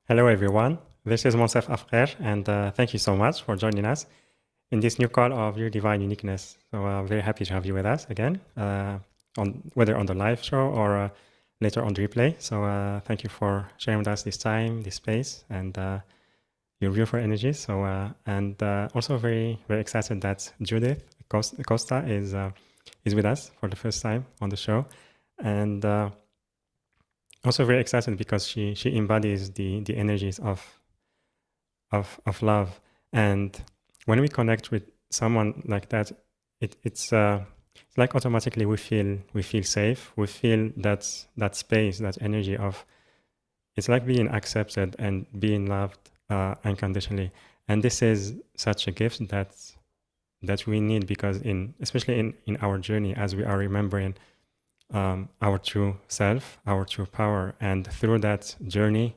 Hello, everyone. This is Monsef Afrer, and thank you so much for joining us in this new call of Your Divine Uniqueness. So very happy to have you with us again, whether on the live show or later on the replay. So thank you for sharing with us this time, this space, and your beautiful energy. So also very very excited that Judith Costa is with us for the first time on the show, and also very excited because she embodies the energies of love. And when we connect with someone like that, it's like automatically we feel safe. We feel that space, that energy of, it's like being accepted and being loved unconditionally. And this is such a gift that we need, because especially in our journey, as we are remembering our true self, our true power. And through that journey,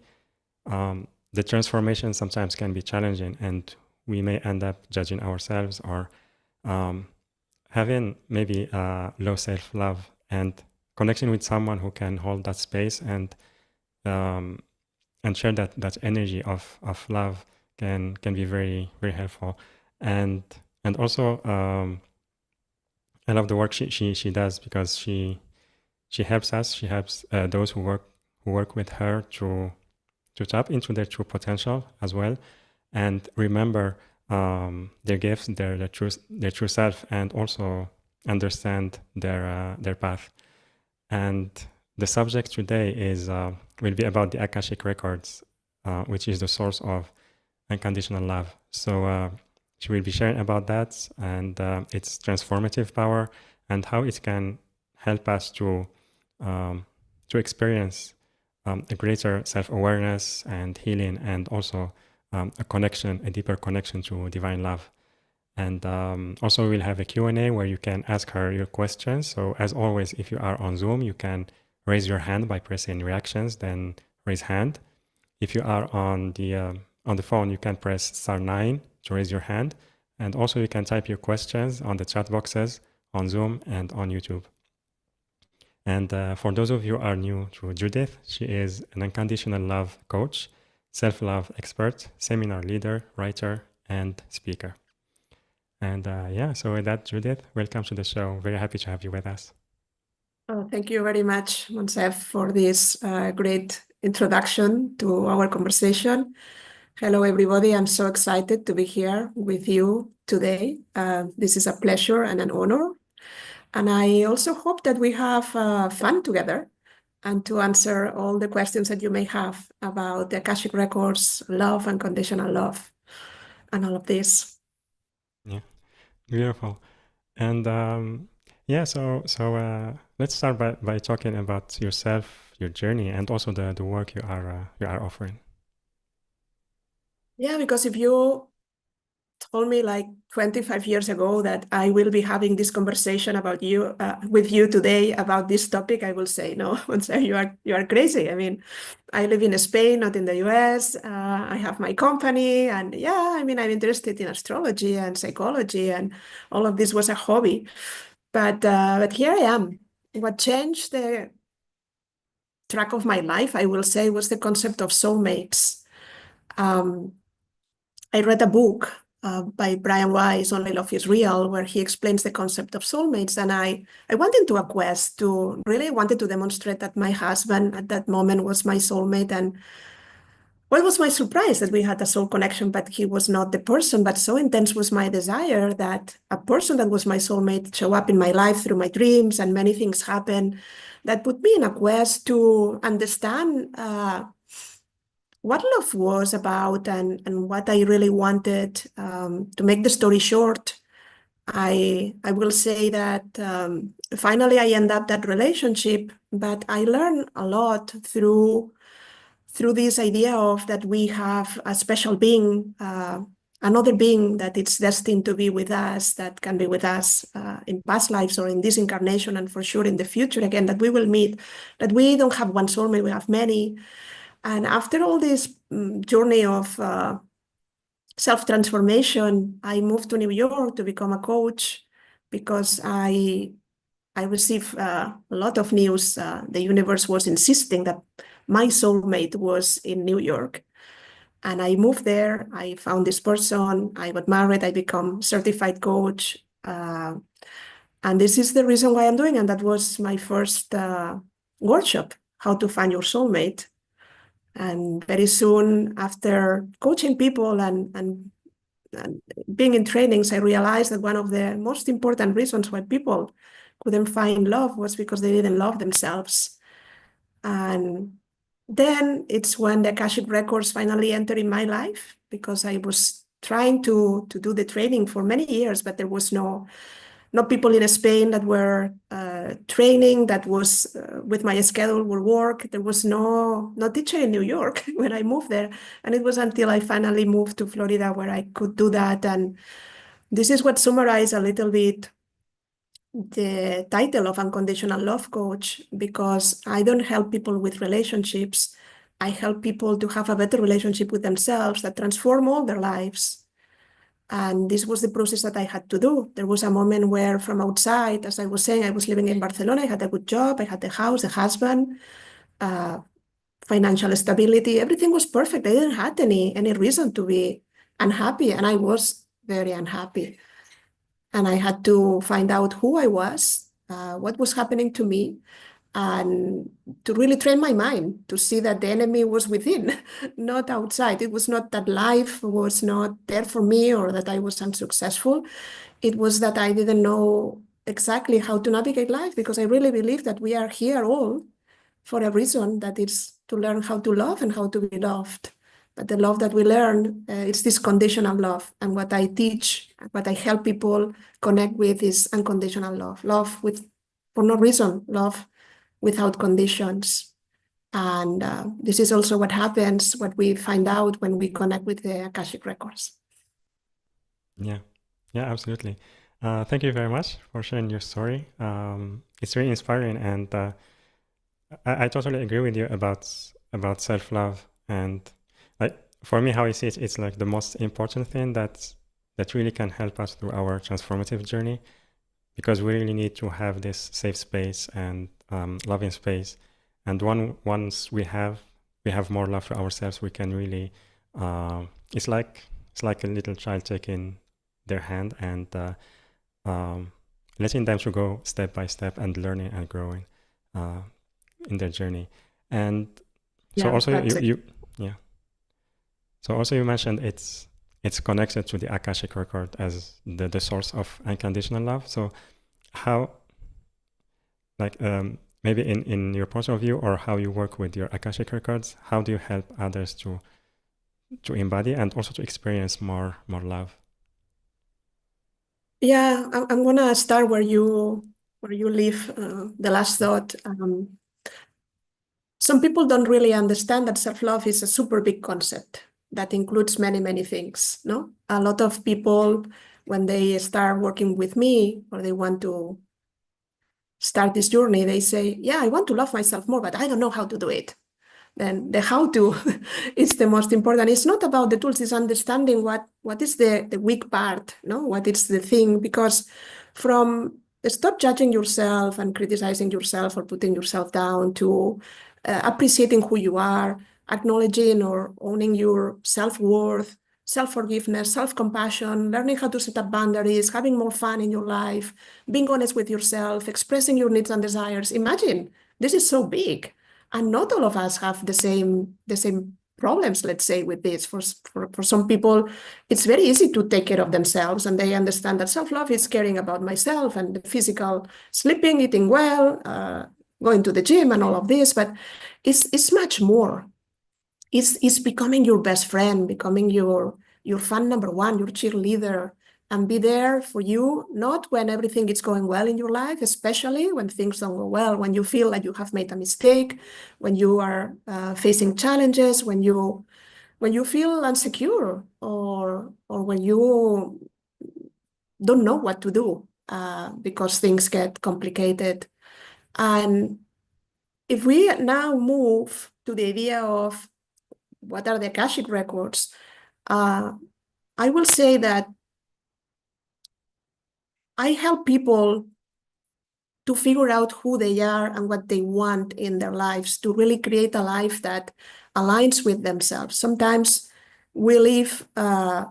the transformation sometimes can be challenging, and we may end up judging ourselves or having maybe low self-love. And connecting with someone who can hold that space and share that energy of love can be very very helpful. And also I love the work she does, because she helps us. She helps those who work with her to tap into their true potential as well, and remember their gifts, their true self, and also understand their path. And the subject today will be about the Akashic Records, which is the source of unconditional love. So she will be sharing about that and its transformative power, and how it can help us to experience a greater self-awareness and healing, and also a deeper connection to divine love. And also we'll have a Q&A where you can ask her your questions. So as always, if you are on Zoom, you can raise your hand by pressing reactions, then raise hand. If you are on the phone, you can press *9 to raise your hand. And also you can type your questions on the chat boxes on Zoom and on YouTube. And for those of you who are new to Judith, she is an unconditional love coach, self-love expert, seminar leader, writer, and speaker. And so with that, Judith, welcome to the show. Very happy to have you with us. Oh, thank you very much, Monsef, for this great introduction to our conversation. Hello, everybody. I'm so excited to be here with you today. This is a pleasure and an honor. And I also hope that we have fun together, and to answer all the questions that you may have about the Akashic Records, love, unconditional love, and all of this. Yeah, beautiful. And so let's start by talking about yourself, your journey, and also the work you are offering. Yeah, because if you told me like 25 years ago that I will be having this conversation about you with you today about this topic, I will say no. You are crazy. I mean, I live in Spain, not in the US. I have my company, and yeah, I mean, I'm interested in astrology and psychology, and all of this was a hobby. But here I am. What changed the track of my life, I will say, was the concept of soulmates. I read a book by Brian Weiss, Only Love is Real, where he explains the concept of soulmates. And I went into a quest to really wanted to demonstrate that my husband at that moment was my soulmate. And what was my surprise that we had a soul connection, but he was not the person. But so intense was my desire that a person that was my soulmate show up in my life through my dreams, and many things happen that put me in a quest to understand what love was about, and what I really wanted. To make the story short, I will say that finally I end up that relationship, but I learned a lot through this idea of that we have a special being, another being that it's destined to be with us, that can be with us in past lives or in this incarnation, and for sure in the future again, that we will meet, that we don't have one soulmate, we have many. And after all this journey of self-transformation, I moved to New York to become a coach, because I received a lot of news. The universe was insisting that my soulmate was in New York. And I moved there. I found this person. I got married. I become certified coach. And this is the reason why I'm doing. And that was my first workshop, how to find your soulmate. And very soon after coaching people and being in trainings, I realized that one of the most important reasons why people couldn't find love was because they didn't love themselves. And then it's when the Akashic Records finally entered in my life, because I was trying to do the training for many years, but there was no people in Spain that were training that was with my schedule would work. There was no teacher in New York when I moved there. And it was until I finally moved to Florida where I could do that. And this is what summarized a little bit the title of Unconditional Love Coach, because I don't help people with relationships. I help people to have a better relationship with themselves that transform all their lives. And this was the process that I had to do. There was a moment where from outside, as I was saying, I was living in Barcelona, I had a good job, I had the house, the husband, uh, financial stability, everything was perfect. I didn't have any reason to be unhappy, and I was very unhappy. And I had to find out who I was, what was happening to me, and to really train my mind to see that the enemy was within, not outside. It was not that life was not there for me or that I was unsuccessful. It was that I didn't know exactly how to navigate life, because I really believe that we are here all for a reason, that is to learn how to love and how to be loved. But the love that we learn, it's this conditional love. And what I teach, what I help people connect with is unconditional love. Love with, for no reason, love without conditions. And this is also what happens, what we find out when we connect with the Akashic Records. Yeah, yeah, absolutely. Thank you very much for sharing your story. It's really inspiring, and I totally agree with you about self-love. And like for me, how I see it, it's like the most important thing that really can help us through our transformative journey, because we really need to have this safe space and loving space. And once we have more love for ourselves, we can really it's like a little child taking their hand and letting them to go step by step and learning and growing in their journey. And so Yeah, also that's it. you yeah. So also you mentioned it's connected to the Akashic record as the source of unconditional love. So how, like maybe in your point of view, or how you work with your Akashic records, how do you help others to embody and also to experience more love? Yeah, I'm gonna start where you leave the last thought. Some people don't really understand that self-love is a super big concept that includes many things. No, a lot of people, when they start working with me or they want to start this journey, they say, "Yeah, I want to love myself more, but I don't know how to do it." Then the how to is the most important. It's not about the tools, it's understanding what is the weak part, no? What is the thing, because from stop judging yourself and criticizing yourself or putting yourself down to appreciating who you are, acknowledging or owning your self-worth, self-forgiveness, self-compassion, learning how to set up boundaries, having more fun in your life, being honest with yourself, expressing your needs and desires. Imagine, this is so big. And not all of us have the same problems, let's say, with this. For some people, it's very easy to take care of themselves, and they understand that self-love is caring about myself and the physical, sleeping, eating well, going to the gym and all of this. But it's much more. It's becoming your best friend, becoming your fan number one, your cheerleader, and be there for you, not when everything is going well in your life, especially when things don't go well, when you feel like you have made a mistake, when you are facing challenges, when you feel insecure, or when you don't know what to do because things get complicated. And if we now move to the idea of what are the Akashic records, I will say that I help people to figure out who they are and what they want in their lives, to really create a life that aligns with themselves. Sometimes we live a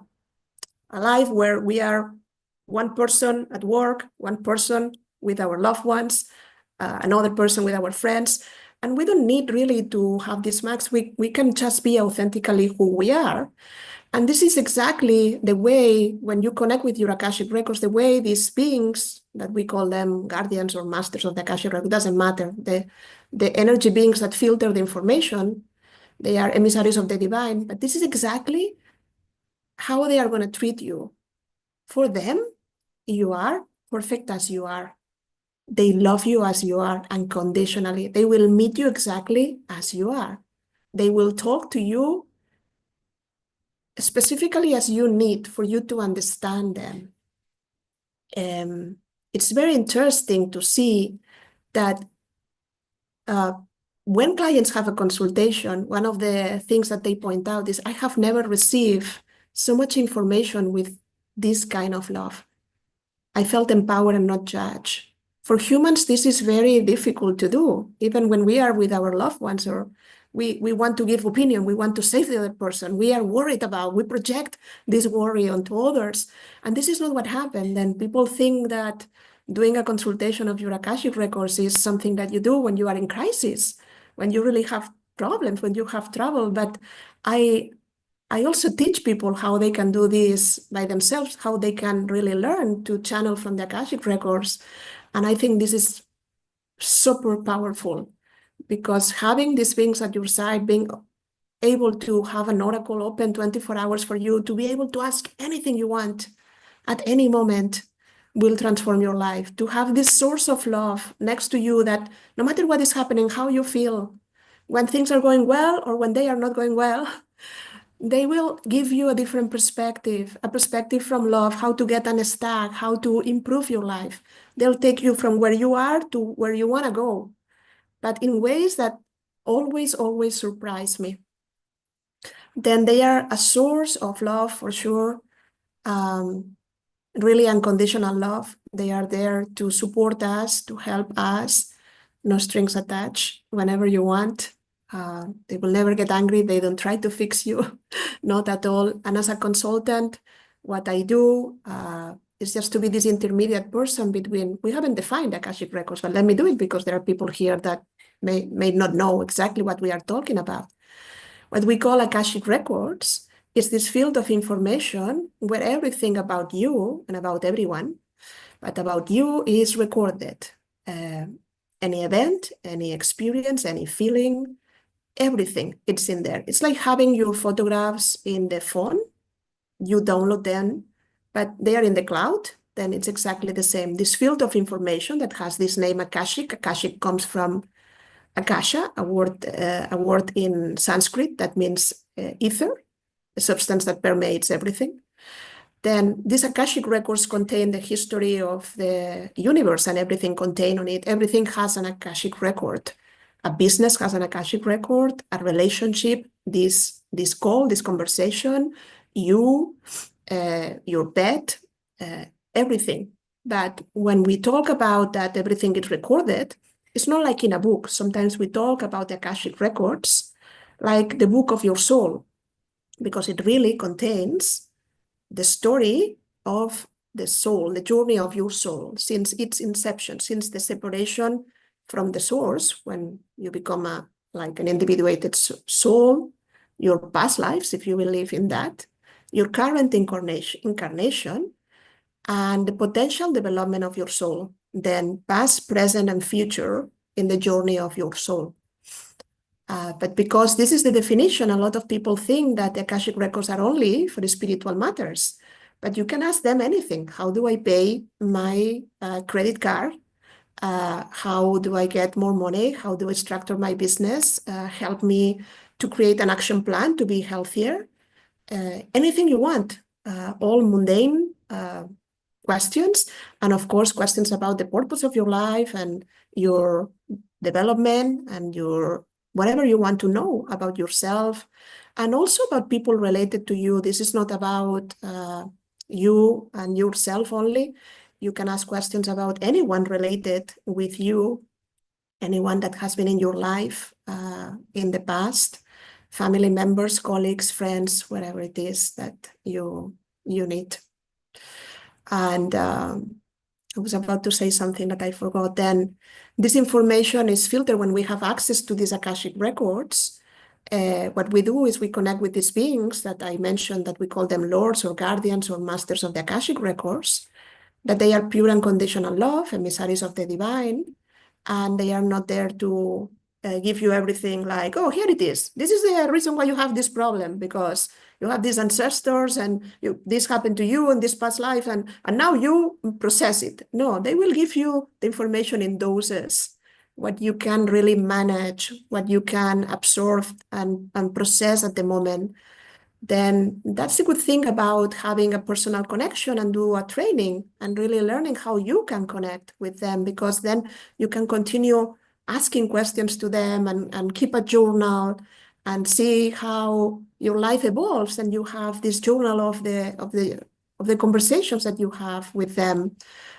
life where we are one person at work, one person with our loved ones, another person with our friends. And we don't need really to have this max. We can just be authentically who we are. And this is exactly the way, when you connect with your Akashic records, the way these beings, that we call them guardians or masters of the Akashic record, doesn't matter. The energy beings that filter the information, they are emissaries of the divine, but this is exactly how they are going to treat you. For them, you are perfect as you are. They love you as you are unconditionally. They will meet you exactly as you are. They will talk to you specifically as you need for you to understand them. It's very interesting to see that when clients have a consultation, one of the things that they point out is, I have never received so much information with this kind of love. I felt empowered and not judged. For humans, this is very difficult to do, even when we are with our loved ones, or we want to give opinion, we want to save the other person, we are worried about, we project this worry onto others. And this is not what happened. And people think that doing a consultation of your Akashic records is something that you do when you are in crisis, when you really have problems, when you have trouble. But I also teach people how they can do this by themselves, how they can really learn to channel from the Akashic records. And I think this is super powerful, because having these beings at your side, being able to have an oracle open 24 hours for you, to be able to ask anything you want at any moment, will transform your life. To have this source of love next to you, that no matter what is happening, how you feel, when things are going well or when they are not going well, they will give you a different perspective, a perspective from love, how to get unstuck, how to improve your life. They'll take you from where you are to where you want to go, but in ways that always, always surprise me. Then they are a source of love for sure. Really unconditional love. They are there to support us, to help us, no strings attached, whenever you want. They will never get angry. They don't try to fix you, not at all. And as a consultant, what I do is just to be this intermediate person between, we haven't defined Akashic records, but let me do it, because there are people here that may not know exactly what we are talking about. What we call Akashic records is this field of information where everything about you and about everyone, but about you, is recorded. Any event, any experience, any feeling, everything, it's in there. It's like having your photographs in the phone. You download them, but they are in the cloud. Then it's exactly the same. This field of information that has this name Akashic. Akashic comes from Akasha, a word in Sanskrit that means ether, a substance that permeates everything. Then these Akashic records contain the history of the universe and everything contained on it. Everything has an Akashic record. A business has an Akashic record, a relationship, this call, this conversation, you, your pet, everything. But when we talk about that everything is recorded, it's not like in a book. Sometimes we talk about the Akashic records like the book of your soul, because it really contains the story of the soul, the journey of your soul, since its inception, since the separation from the source, when you become like an individuated soul, your past lives, if you believe in that, your current incarnation, and the potential development of your soul, then past, present, and future in the journey of your soul. But because this is the definition, a lot of people think that the Akashic records are only for the spiritual matters. But you can ask them anything. How do I pay my credit card? How do I get more money? How do I structure my business? Help me to create an action plan to be healthier. Anything you want, all mundane questions. And of course, questions about the purpose of your life and your development and your whatever you want to know about yourself, and also about people related to you. This is not about you and yourself only. You can ask questions about anyone related with you, anyone that has been in your life in the past. family members, colleagues, friends, whatever it is that you need. And I was about to say something that I forgot. Then this information is filtered when we have access to these Akashic records. What we do is we connect with these beings that I mentioned, that we call them lords or guardians or masters of the Akashic records, that they are pure unconditional love, emissaries of the divine, and they are not there to give you everything like, oh, here it is. This is the reason why you have this problem, because you have these ancestors and this happened to you in this past life, and now you process it. No, they will give you the information in doses, what you can really manage, what you can absorb and process at the moment. Then that's the good thing about having a personal connection and do a training and really learning how you can connect with them, because then you can continue asking questions to them and keep a journal and see how your life evolves, and you have this journal of the conversations that you have with them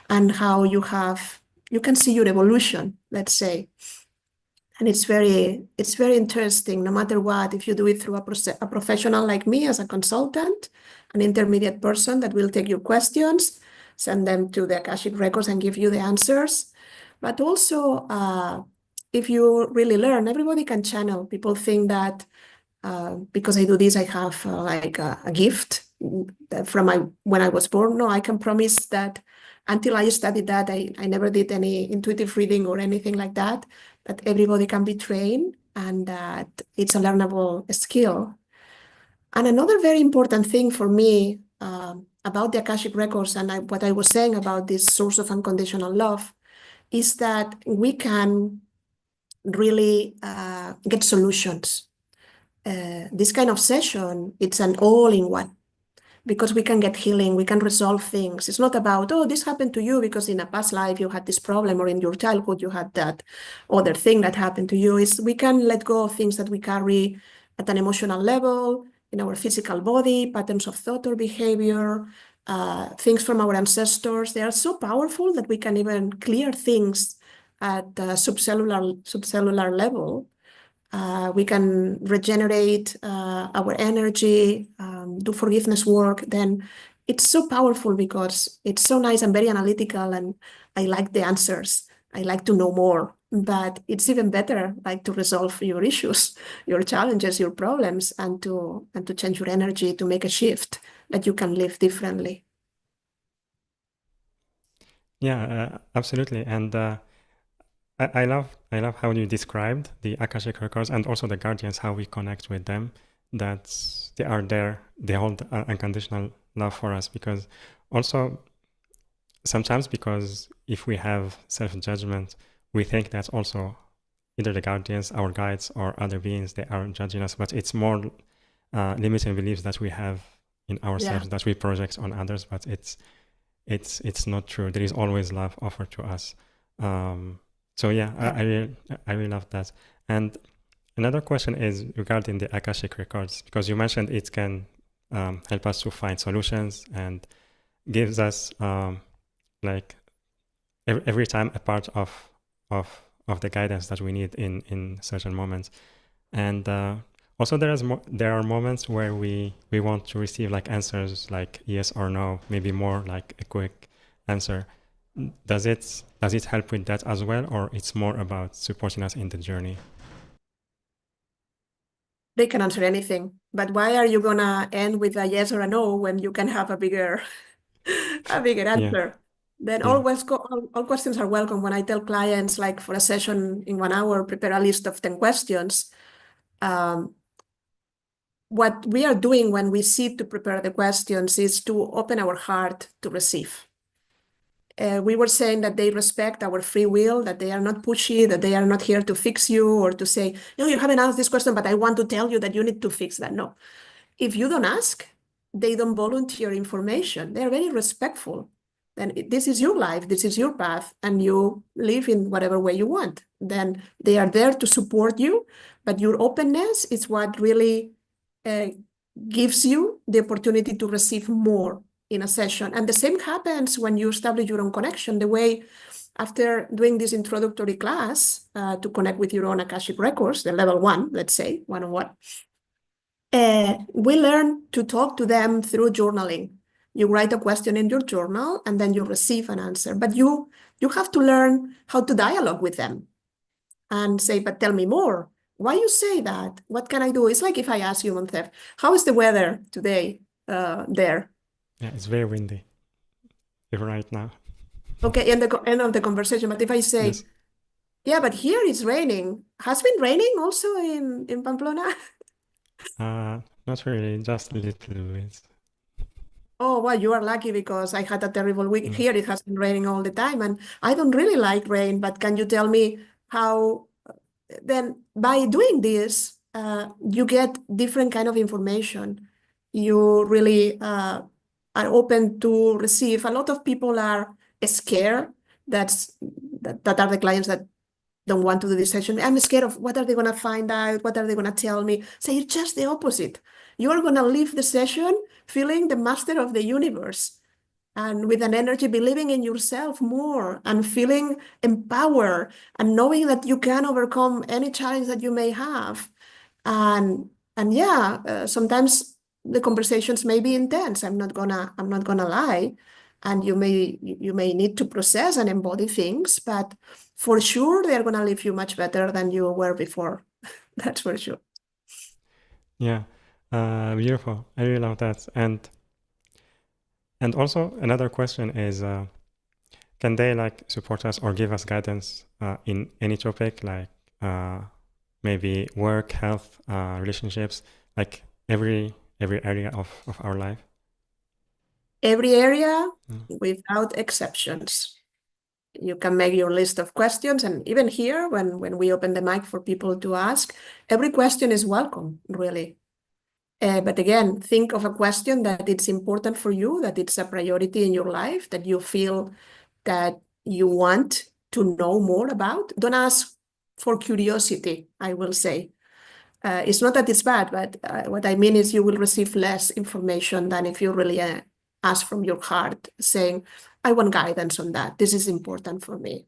and how you can see your evolution, let's say. And it's very interesting, no matter what, if you do it through a professional like me as a consultant, an intermediate person that will take your questions, send them to the Akashic Records and give you the answers. But also, if you really learn, everybody can channel. People think that because I do this, I have like a gift from when I was born. No, I can promise that until I studied that, I never did any intuitive reading or anything like that, that everybody can be trained and that it's a learnable skill. And another very important thing for me about the Akashic Records and what I was saying about this source of unconditional love is that we can really get solutions. This kind of session, it's an all-in-one, because we can get healing, we can resolve things. It's not about, oh, this happened to you because in a past life you had this problem, or in your childhood you had that other thing that happened to you. We can let go of things that we carry at an emotional level, in our physical body, patterns of thought or behavior, things from our ancestors. They are so powerful that we can even clear things at a subcellular level. We can regenerate our energy, do forgiveness work. Then it's so powerful because it's so nice and very analytical, and I like the answers. I like to know more, but it's even better like to resolve your issues, your challenges, your problems, and to change your energy, to make a shift that you can live differently. Yeah, absolutely. And I love how you described the Akashic records and also the guardians, how we connect with them, that they are there, they hold unconditional love for us. Because also sometimes, because if we have self-judgment, we think that also either the guardians, our guides, or other beings, they are judging us, but it's more limiting beliefs that we have in ourselves that we project on others, but it's not true. There is always love offered to us. So yeah, I really love that. And another question is regarding the Akashic records, because you mentioned it can help us to find solutions and gives us like every time a part of the guidance that we need in certain moments. And also there are moments where we want to receive like answers like yes or no, maybe more like a quick answer. Does it help with that as well, or it's more about supporting us in the journey? They can answer anything, but why are you gonna end with a yes or a no when you can have a bigger answer? Then Yeah. all questions are welcome. When I tell clients, like for a session in 1 hour, prepare a list of 10 questions. What we are doing when we sit to prepare the questions is to open our heart to receive. We were saying that they respect our free will, that they are not pushy, that they are not here to fix you or to say, no, you haven't asked this question, but I want to tell you that you need to fix that. No. If you don't ask, they don't volunteer information. They're very respectful. Then this is your life, this is your path, and you live in whatever way you want. Then they are there to support you, but your openness is what really gives you the opportunity to receive more in a session. And the same happens when you establish your own connection. The way after doing this introductory class to connect with your own Akashic records, the level 1, let's say, 101, we learn to talk to them through journaling. You write a question in your journal and then you receive an answer. But you have to learn how to dialogue with them and say, but tell me more. Why you say that? What can I do? It's like if I ask you, Montef, how is the weather today there? Yeah, it's very windy even right now. Okay, end of the conversation. But if I say, Yes. yeah, but here it's raining. Has been raining also in Pamplona? Not really, just a little bit. Oh, well, you are lucky because I had a terrible week. Mm. Here it has been raining all the time, and I don't really like rain, but can you tell me how then by doing this, you get different kind of information. You really are open to receive. A lot of people are scared. That are the clients that don't want to do this session. I'm scared of what are they going to find out? What are they going to tell me? Say it's just the opposite. You are going to leave the session feeling the master of the universe and with an energy, believing in yourself more and feeling empowered and knowing that you can overcome any challenge that you may have. And yeah, sometimes the conversations may be intense. I'm not gonna lie. And you may need to process and embody things, but for sure they're gonna leave you much better than you were before. That's for sure. Yeah, beautiful. I really love that. And also another question is, can they like support us or give us guidance in any topic, like maybe work, health, relationships, like every area of our life? Every area Mm. without exceptions. You can make your list of questions, and even here, when we open the mic for people to ask, every question is welcome, really. But again, think of a question that it's important for you, that it's a priority in your life, that you feel that you want to know more about. Don't ask for curiosity, I will say. It's not that it's bad, but what I mean is you will receive less information than if you really ask from your heart, saying, I want guidance on that. This is important for me.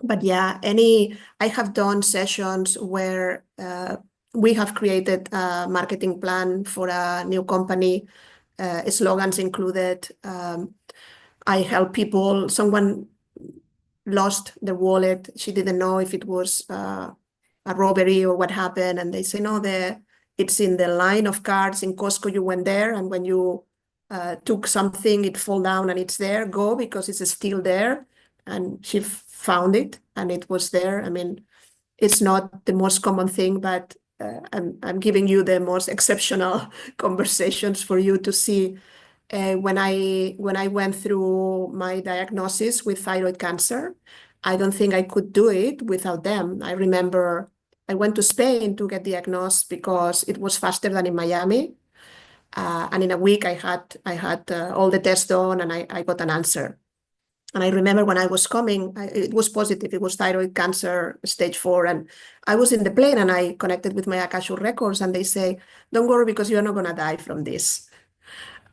But yeah, I have done sessions where we have created a marketing plan for a new company, slogans included. I help people, someone lost their wallet. She didn't know if it was a robbery or what happened. And they say, no, it's in the line of cards in Costco. You went there, and when you took something, it fall down and it's there. Go because it's still there. And she found it and it was there. I mean, it's not the most common thing, but I'm giving you the most exceptional conversations for you to see. When I went through my diagnosis with thyroid cancer, I don't think I could do it without them. I remember I went to Spain to get diagnosed because it was faster than in Miami. And in a week, I had all the tests done, and I got an answer. And I remember when I was coming, it was positive. It was thyroid cancer, stage 4. And I was in the plane and I connected with my Akashic Records, and they say, don't worry because you're not going to die from this.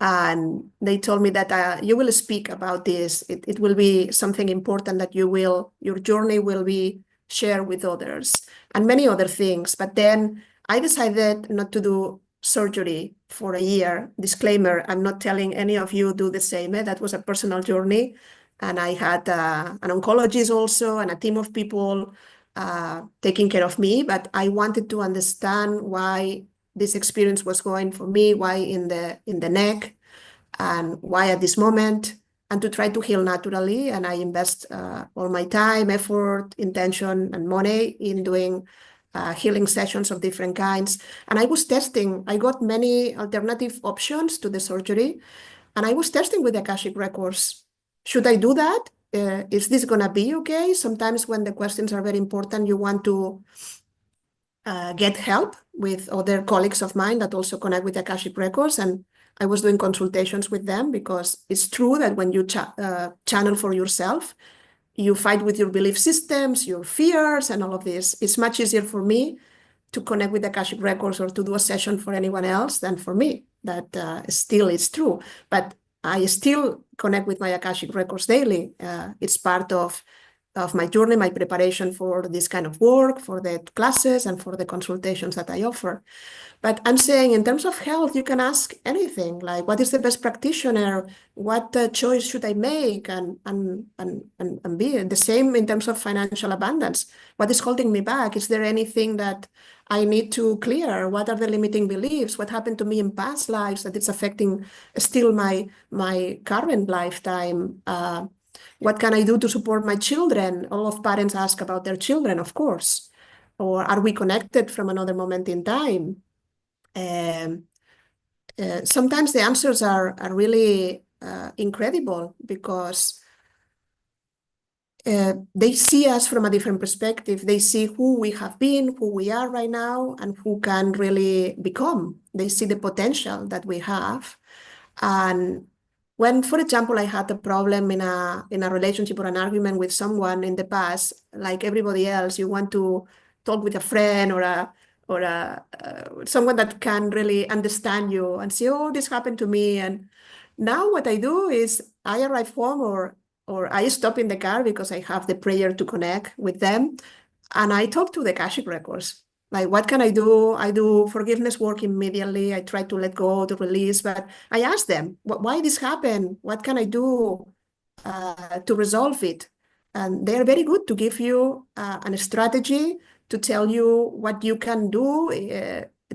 And they told me that you will speak about this. It will be something important that your journey will be shared with others and many other things. But then I decided not to do surgery for a year. Disclaimer, I'm not telling any of you do the same. That was a personal journey. And I had an oncologist also and a team of people taking care of me. But I wanted to understand why this experience was going for me, why in the neck, and why at this moment, and to try to heal naturally. And I invest all my time, effort, intention, and money in doing healing sessions of different kinds. And I was testing. I got many alternative options to the surgery, and I was testing with the Akashic Records. Should I do that? Is this gonna be okay? Sometimes when the questions are very important, you want to get help with other colleagues of mine that also connect with Akashic Records. And I was doing consultations with them because it's true that when you channel for yourself, you fight with your belief systems, your fears, and all of this. It's much easier for me to connect with Akashic Records or to do a session for anyone else than for me. That still is true. But I still connect with my Akashic Records daily. It's part of my journey, my preparation for this kind of work, for the classes and for the consultations that I offer. But I'm saying in terms of health, you can ask anything like, what is the best practitioner? What choice should I make? And be the same in terms of financial abundance. What is holding me back? Is there anything that I need to clear? What are the limiting beliefs? What happened to me in past lives that it's affecting still my current lifetime? What can I do to support my children? All of parents ask about their children, of course. Or are we connected from another moment in time? Sometimes the answers are really incredible because they see us from a different perspective. They see who we have been, who we are right now, and who can really become. They see the potential that we have. And when, for example, I had a problem in a relationship or an argument with someone in the past, like everybody else, you want to talk with a friend or someone that can really understand you and say, oh, this happened to me. And now what I do is I arrive home or I stop in the car because I have the prayer to connect with them. And I talk to the Akashic Records. Like, what can I do? I do forgiveness work immediately. I try to let go, to release, but I ask them, why this happened? What can I do to resolve it? And they're very good to give you a strategy to tell you what you can do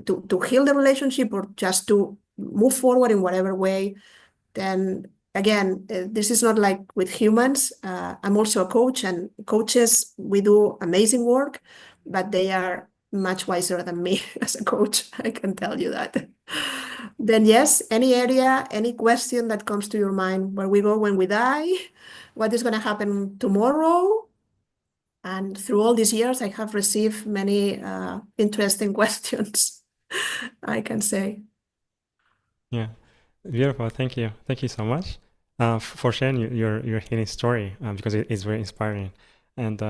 to heal the relationship or just to move forward in whatever way. Then again, this is not like with humans. I'm also a coach, and coaches, we do amazing work, but they are much wiser than me as a coach. I can tell you that. Then yes, any area, any question that comes to your mind, where we go when we die, what is going to happen tomorrow? And through all these years, I have received many interesting questions, I can say. Yeah, beautiful. Thank you. Thank you so much for sharing your healing story because it is very inspiring. And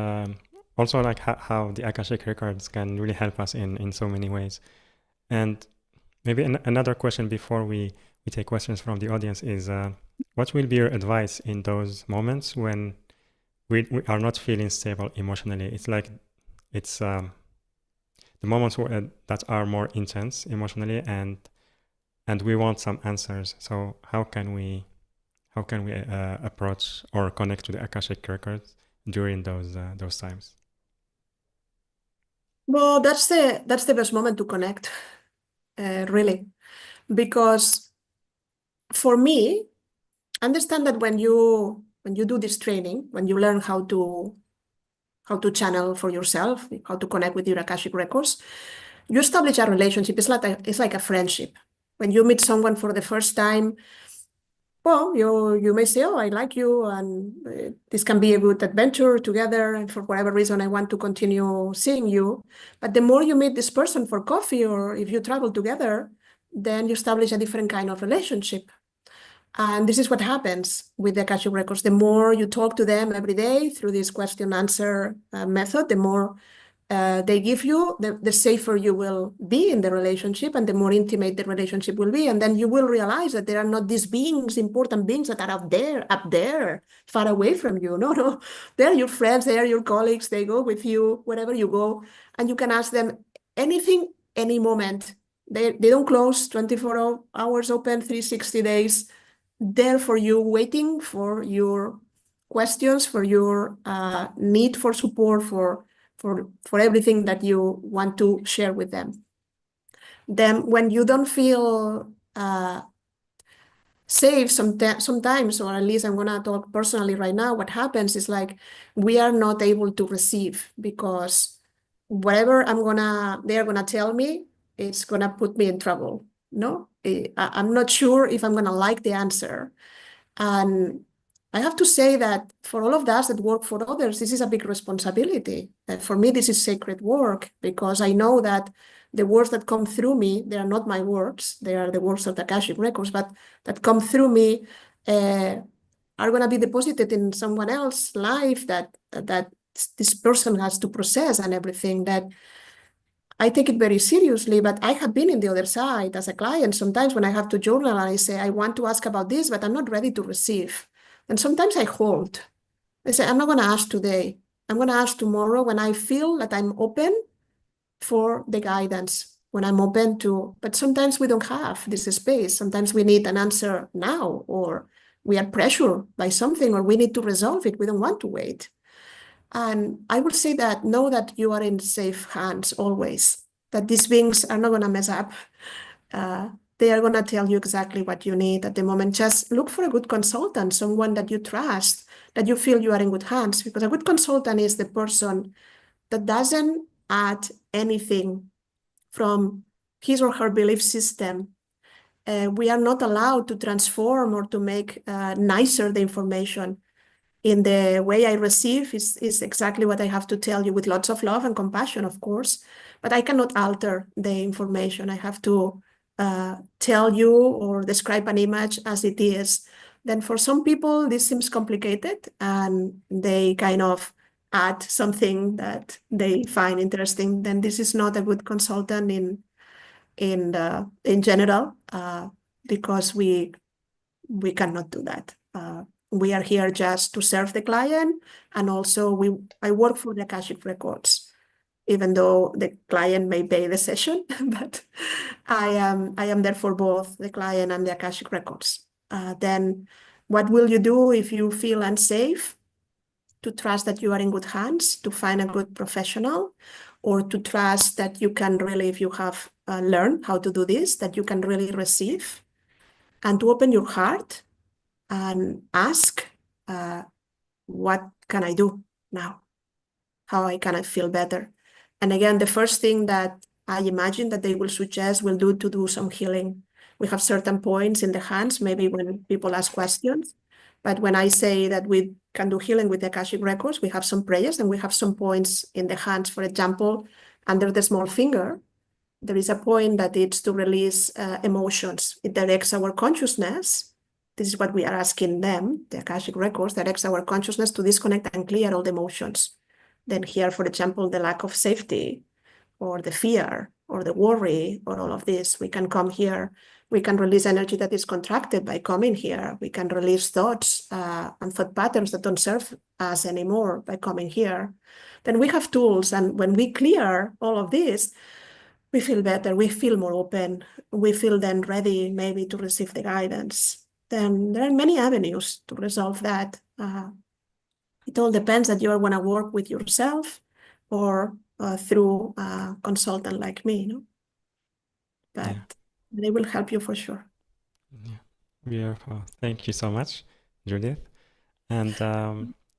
also like how the Akashic Records can really help us in so many ways. And maybe another question before we take questions from the audience is what will be your advice in those moments when we are not feeling stable emotionally? It's like it's the moments that are more intense emotionally and we want some answers. So how can we approach or connect to the Akashic Records during those times? Well, that's the best moment to connect, really, because for me, understand that when you do this training, when you learn how to channel for yourself, how to connect with your Akashic Records, you establish a relationship. It's like a friendship. When you meet someone for the first time, well, you may say, oh, I like you, and this can be a good adventure together, and for whatever reason, I want to continue seeing you. But the more you meet this person for coffee, or if you travel together, then you establish a different kind of relationship. And this is what happens with the Akashic Records. The more you talk to them every day through this question-answer method, the more they give you, the safer you will be in the relationship and the more intimate the relationship will be. And then you will realize that there are not these beings, important beings that are up there, far away from you. No. They're your friends, they're your colleagues, they go with you wherever you go. And you can ask them anything, any moment. They don't close, 24 hours open, 360 days. There for you, waiting for your questions, for your need for support, for everything that you want to share with them. Then when you don't feel safe sometimes, or at least I'm gonna talk personally right now, what happens is like we are not able to receive because whatever they're gonna tell me, it's gonna put me in trouble. No, I'm not sure if I'm gonna like the answer. And I have to say that for all of us that work for others, this is a big responsibility. For me, this is sacred work because I know that the words that come through me, they are not my words, they are the words of the Akashic Records, but that come through me are going to be deposited in someone else's life that this person has to process and everything. That I take it very seriously, but I have been in the other side as a client. Sometimes when I have to journal and I say, I want to ask about this, but I'm not ready to receive. And sometimes I hold. They say, I'm not going to ask today. I'm going to ask tomorrow when I feel that I'm open for the guidance, when I'm open to, but sometimes we don't have this space. Sometimes we need an answer now, or we are pressured by something, or we need to resolve it. We don't want to wait. And I would say that know that you are in safe hands always, that these beings are not going to mess up. Uh, they are going to tell you exactly what you need at the moment. Just look for a good consultant, someone that you trust, that you feel you are in good hands, because a good consultant is the person that doesn't add anything from his or her belief system. We are not allowed to transform or to make nicer the information. In the way I receive is exactly what I have to tell you, with lots of love and compassion, of course, but I cannot alter the information. I have to tell you or describe an image as it is. Then for some people, this seems complicated and they kind of add something that they find interesting. Then this is not a good consultant in general, because we cannot do that. We are here just to serve the client, and also I work for the Akashic Records, even though the client may pay the session, but I am there for both the client and the Akashic Records. Then what will you do if you feel unsafe? To trust that you are in good hands, to find a good professional, or to trust that you can really, if you have learned how to do this, that you can really receive, and to open your heart and ask, what can I do now? How can I feel better? And again, the first thing that I imagine that they will suggest will do to do some healing. We have certain points in the hands, maybe when people ask questions. But when I say that we can do healing with the Akashic Records, we have some prayers and we have some points in the hands. For example, under the small finger, there is a point that it's to release emotions. It directs our consciousness. This is what we are asking them, the Akashic Records, directs our consciousness to disconnect and clear all the emotions. Then here, for example, the lack of safety, or the fear, or the worry, or all of this, we can come here. We can release energy that is contracted by coming here. We can release thoughts and thought patterns that don't serve us anymore by coming here. Then we have tools, and when we clear all of this, we feel better, we feel more open, we feel then ready maybe to receive the guidance. Then there are many avenues to resolve that. It all depends that you want to work with yourself or through a consultant like me, no? But Yeah. they will help you for sure. Yeah. Beautiful. Thank you so much, Judith. And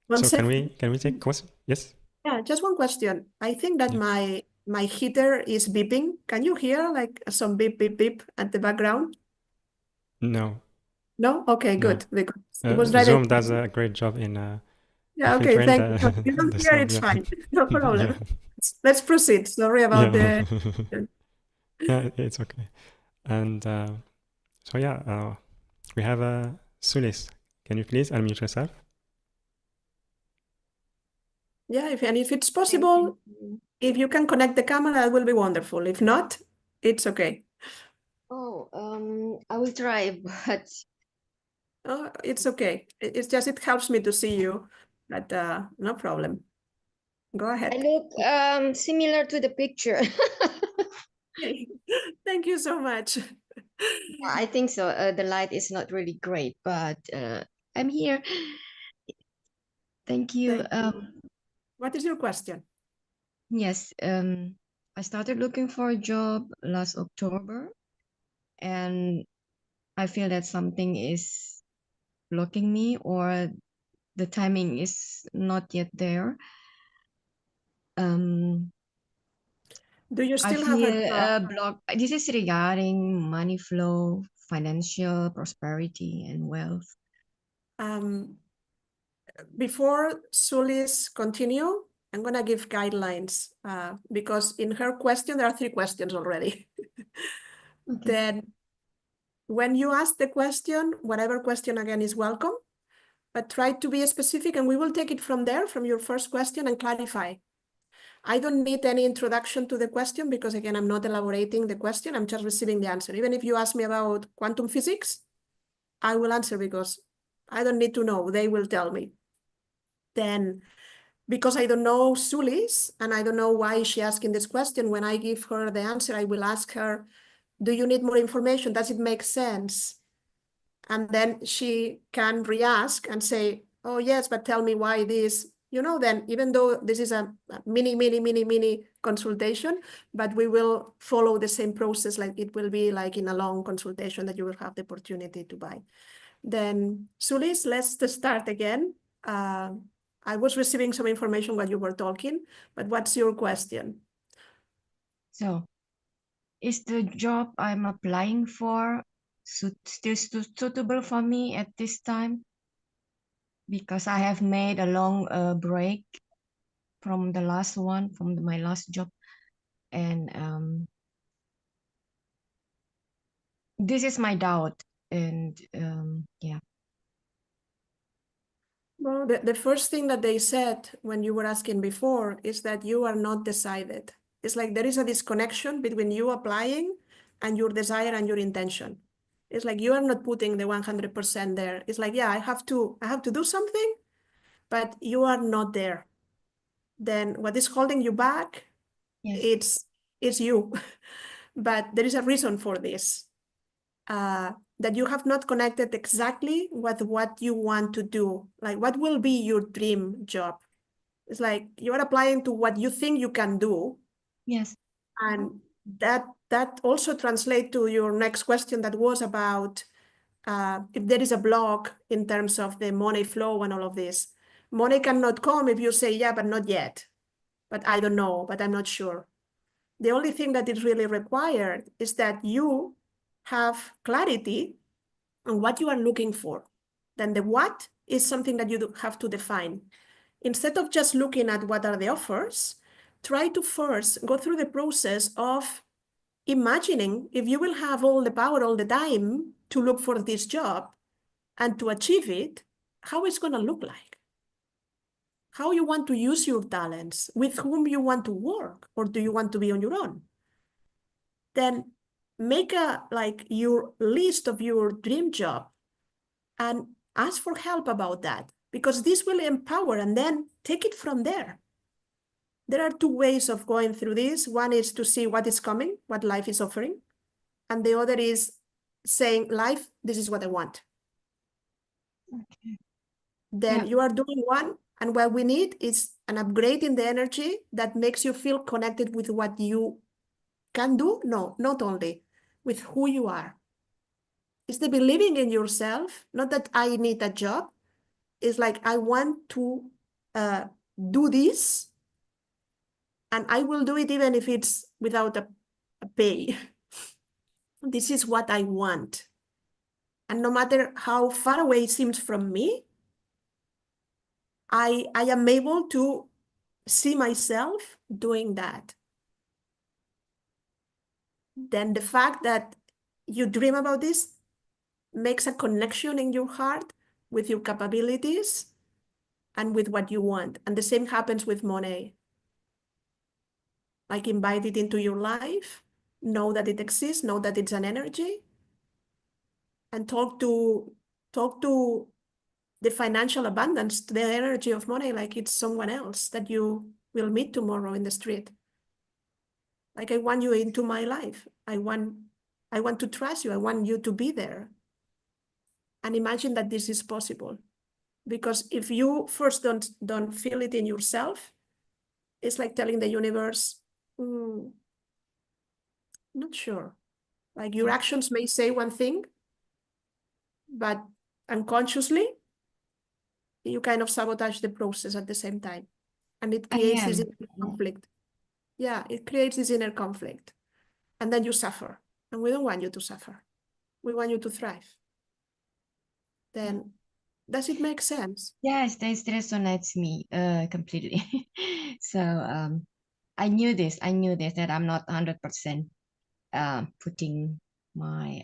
One so sec. can we take question? Yes. Yeah, just one question. I think that Yeah. my heater is beeping. Can you hear like some beep beep beep at the background? No. No? Okay, No. good. Because it was driving. Zoom does a great job in Yeah, okay, filtering thank you. If you don't the hear, sound. it's Yeah. fine. No problem. Yeah. Let's proceed. Sorry about Yeah. the. Yeah, it's okay. And so yeah, we have Sulis. Can you please unmute yourself? Yeah, if it's Thank possible, you. if you can connect the camera, that will be wonderful. If not, it's okay. Oh, I will try, but It's okay. It's just it helps me to see you, but no problem. Go I ahead. look similar to the picture. Thank you so much. I think so. The light is not really great, but I'm here. Thank you. What is your question? Yes, I started looking for a job last October, and I feel that something is blocking me, or the timing is not yet there. Do you I still have a feel job? blocked. This is regarding money flow, financial prosperity, and wealth. Before Sulis continue, I'm gonna give guidelines because in her question there are 3 questions already. Okay. Then when you ask the question, whatever question again is welcome, but try to be specific and we will take it from there, from your first question, and clarify. I don't need any introduction to the question because again, I'm not elaborating the question, I'm just receiving the answer. Even if you ask me about quantum physics, I will answer because I don't need to know, they will tell me. Then, because I don't know Sulis, and I don't know why she's asking this question, when I give her the answer, I will ask her, do you need more information? Does it make sense? And then she can re-ask and say, oh yes, but tell me why this, then even though this is a mini consultation, but we will follow the same process, like it will be like in a long consultation that you will have the opportunity to buy. Then Sulis, let's start again. I was receiving some information while you were talking, but what's your question? So, is the job I'm applying for still suitable for me at this time? Because I have made a long break from the last one, from my last job. And this is my doubt. And yeah. Well, the first thing that they said when you were asking before is that you are not decided. It's like there is a disconnection between you applying and your desire and your intention. It's like you are not putting the 100% there. It's like, yeah, I have to do something, but you are not there. Then what is holding you back? Yes. It's you. But there is a reason for this. That you have not connected exactly with what you want to do. Like, what will be your dream job? It's like you are applying to what you think you can do. Yes. And that also translates to your next question that was about if there is a block in terms of the money flow and all of this. Money cannot come if you say, yeah, but not yet. But I don't know, but I'm not sure. The only thing that is really required is that you have clarity on what you are looking for. Then the what is something that you have to define. Instead of just looking at what are the offers, try to first go through the process of imagining if you will have all the power all the time to look for this job and to achieve it, how it's going to look like. How you want to use your talents, with whom you want to work, or do you want to be on your own? Then make your list of your dream job and ask for help about that, because this will empower, and then take it from there. There are two ways of going through this. One is to see what is coming, what life is offering. And the other is saying, life, this is what I want. Okay. Then you are doing one. And what we need is an upgrade in the energy that makes you feel connected with what you can do. No, not only with who you are. It's the believing in yourself, not that I need a job. It's like, I want to do this, and I will do it even if it's without a pay. This is what I want. And no matter how far away it seems from me, I am able to see myself doing that. Then the fact that you dream about this makes a connection in your heart with your capabilities and with what you want. And the same happens with money. Like, invite it into your life, know that it exists, know that it's an energy, and talk to the financial abundance, the energy of money, like it's someone else that you will meet tomorrow in the street. Like, I want you into my life. I want to trust you. I want you to be there. And imagine that this is possible. Because if you first don't feel it in yourself, it's like telling the universe, not sure. Like, your actions may say one thing, but unconsciously, you kind of sabotage the process at the same time. And it creates this inner conflict. Yeah, it creates this inner conflict. And then you suffer. And we don't want you to suffer. We want you to thrive. Then, does it make sense? Yes, this resonates me completely. So I knew this that I'm not 100% putting my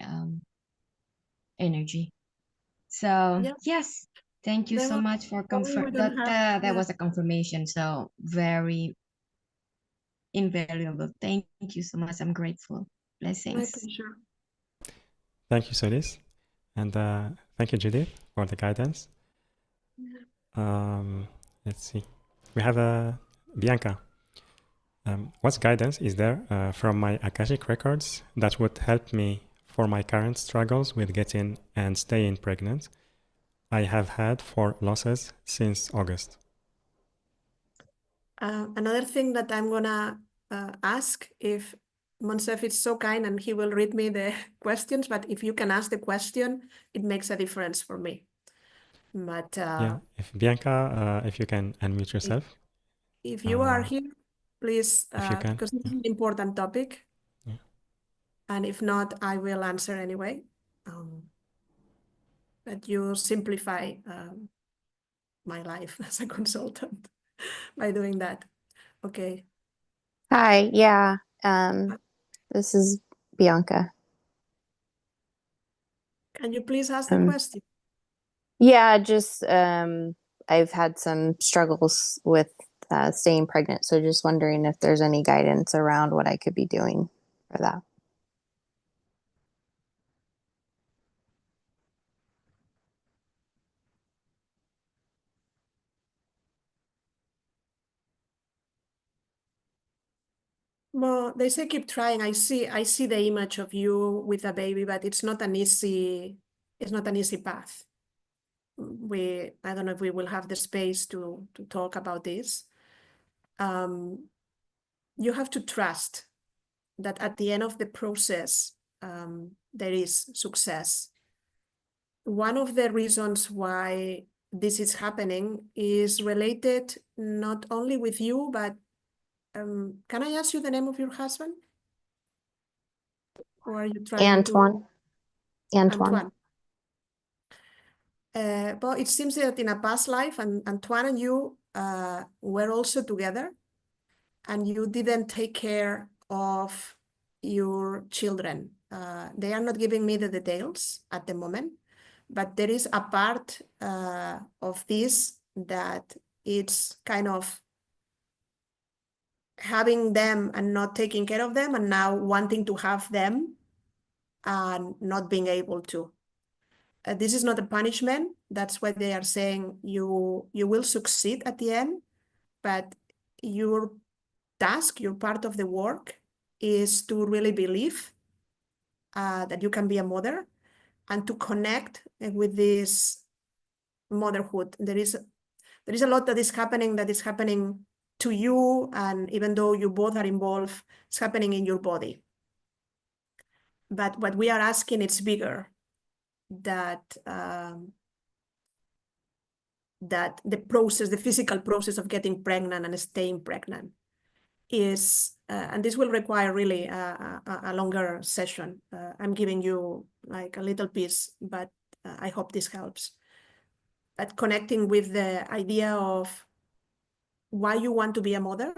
energy. So Yeah. yes, thank you Then so much for we don't have, that was a confirmation. So very invaluable. Thank you so much. I'm grateful. my Blessings. pleasure. Thank you, Solis. And thank you, Judith, for the guidance. Yeah. let's see. We have Bianca. What guidance is there from my Akashic Records that would help me for my current struggles with getting and staying pregnant? I have had 4 losses since August. Another thing that I'm gonna ask, if Monsef is so kind and he will read me the questions, but if you can ask the question, it makes a difference for me. But Yeah, if Bianca, if you can unmute yourself. if you are here, please, If you can. because this is an important topic. Yeah. And if not, I will answer anyway. But you simplify my life as a consultant by doing that. Okay. Hi, yeah. This is Bianca. Can you please ask the question? Yeah, just I've had some struggles with staying pregnant, so just wondering if there's any guidance around what I could be doing for that. Well, they say keep trying. I see the image of you with a baby, but it's not an easy path. I don't know if we will have the space to talk about this. You have to trust that at the end of the process, there is success. One of the reasons why this is happening is related not only with you, but can I ask you the name of your husband? Or are you trying Antoine. Antoine. Well, it seems that in a past life, Antoine and you were also together, and you didn't take care of your children. They are not giving me the details at the moment, but there is a part of this that it's kind of having them and not taking care of them, and now wanting to have them and not being able to. This is not a punishment. That's why they are saying you will succeed at the end, but your task, your part of the work is to really believe that you can be a mother and to connect with this motherhood. There is a lot that is happening to you, and even though you both are involved, it's happening in your body. But what we are asking, it's bigger, that that the process, the physical process of getting pregnant and staying pregnant is, and this will require really a longer session. I'm giving you like a little piece, but I hope this helps. But connecting with the idea of why you want to be a mother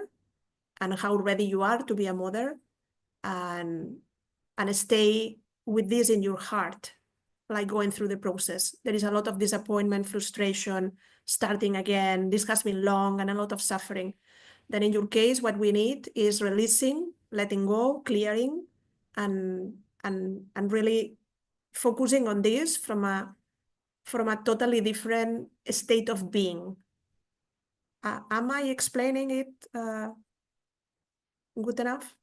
and how ready you are to be a mother, and stay with this in your heart, like going through the process. There is a lot of disappointment, frustration, starting again. This has been long and a lot of suffering. Then in your case, what we need is releasing, letting go, clearing, and really focusing on this from a totally different state of being. Am I explaining it good enough?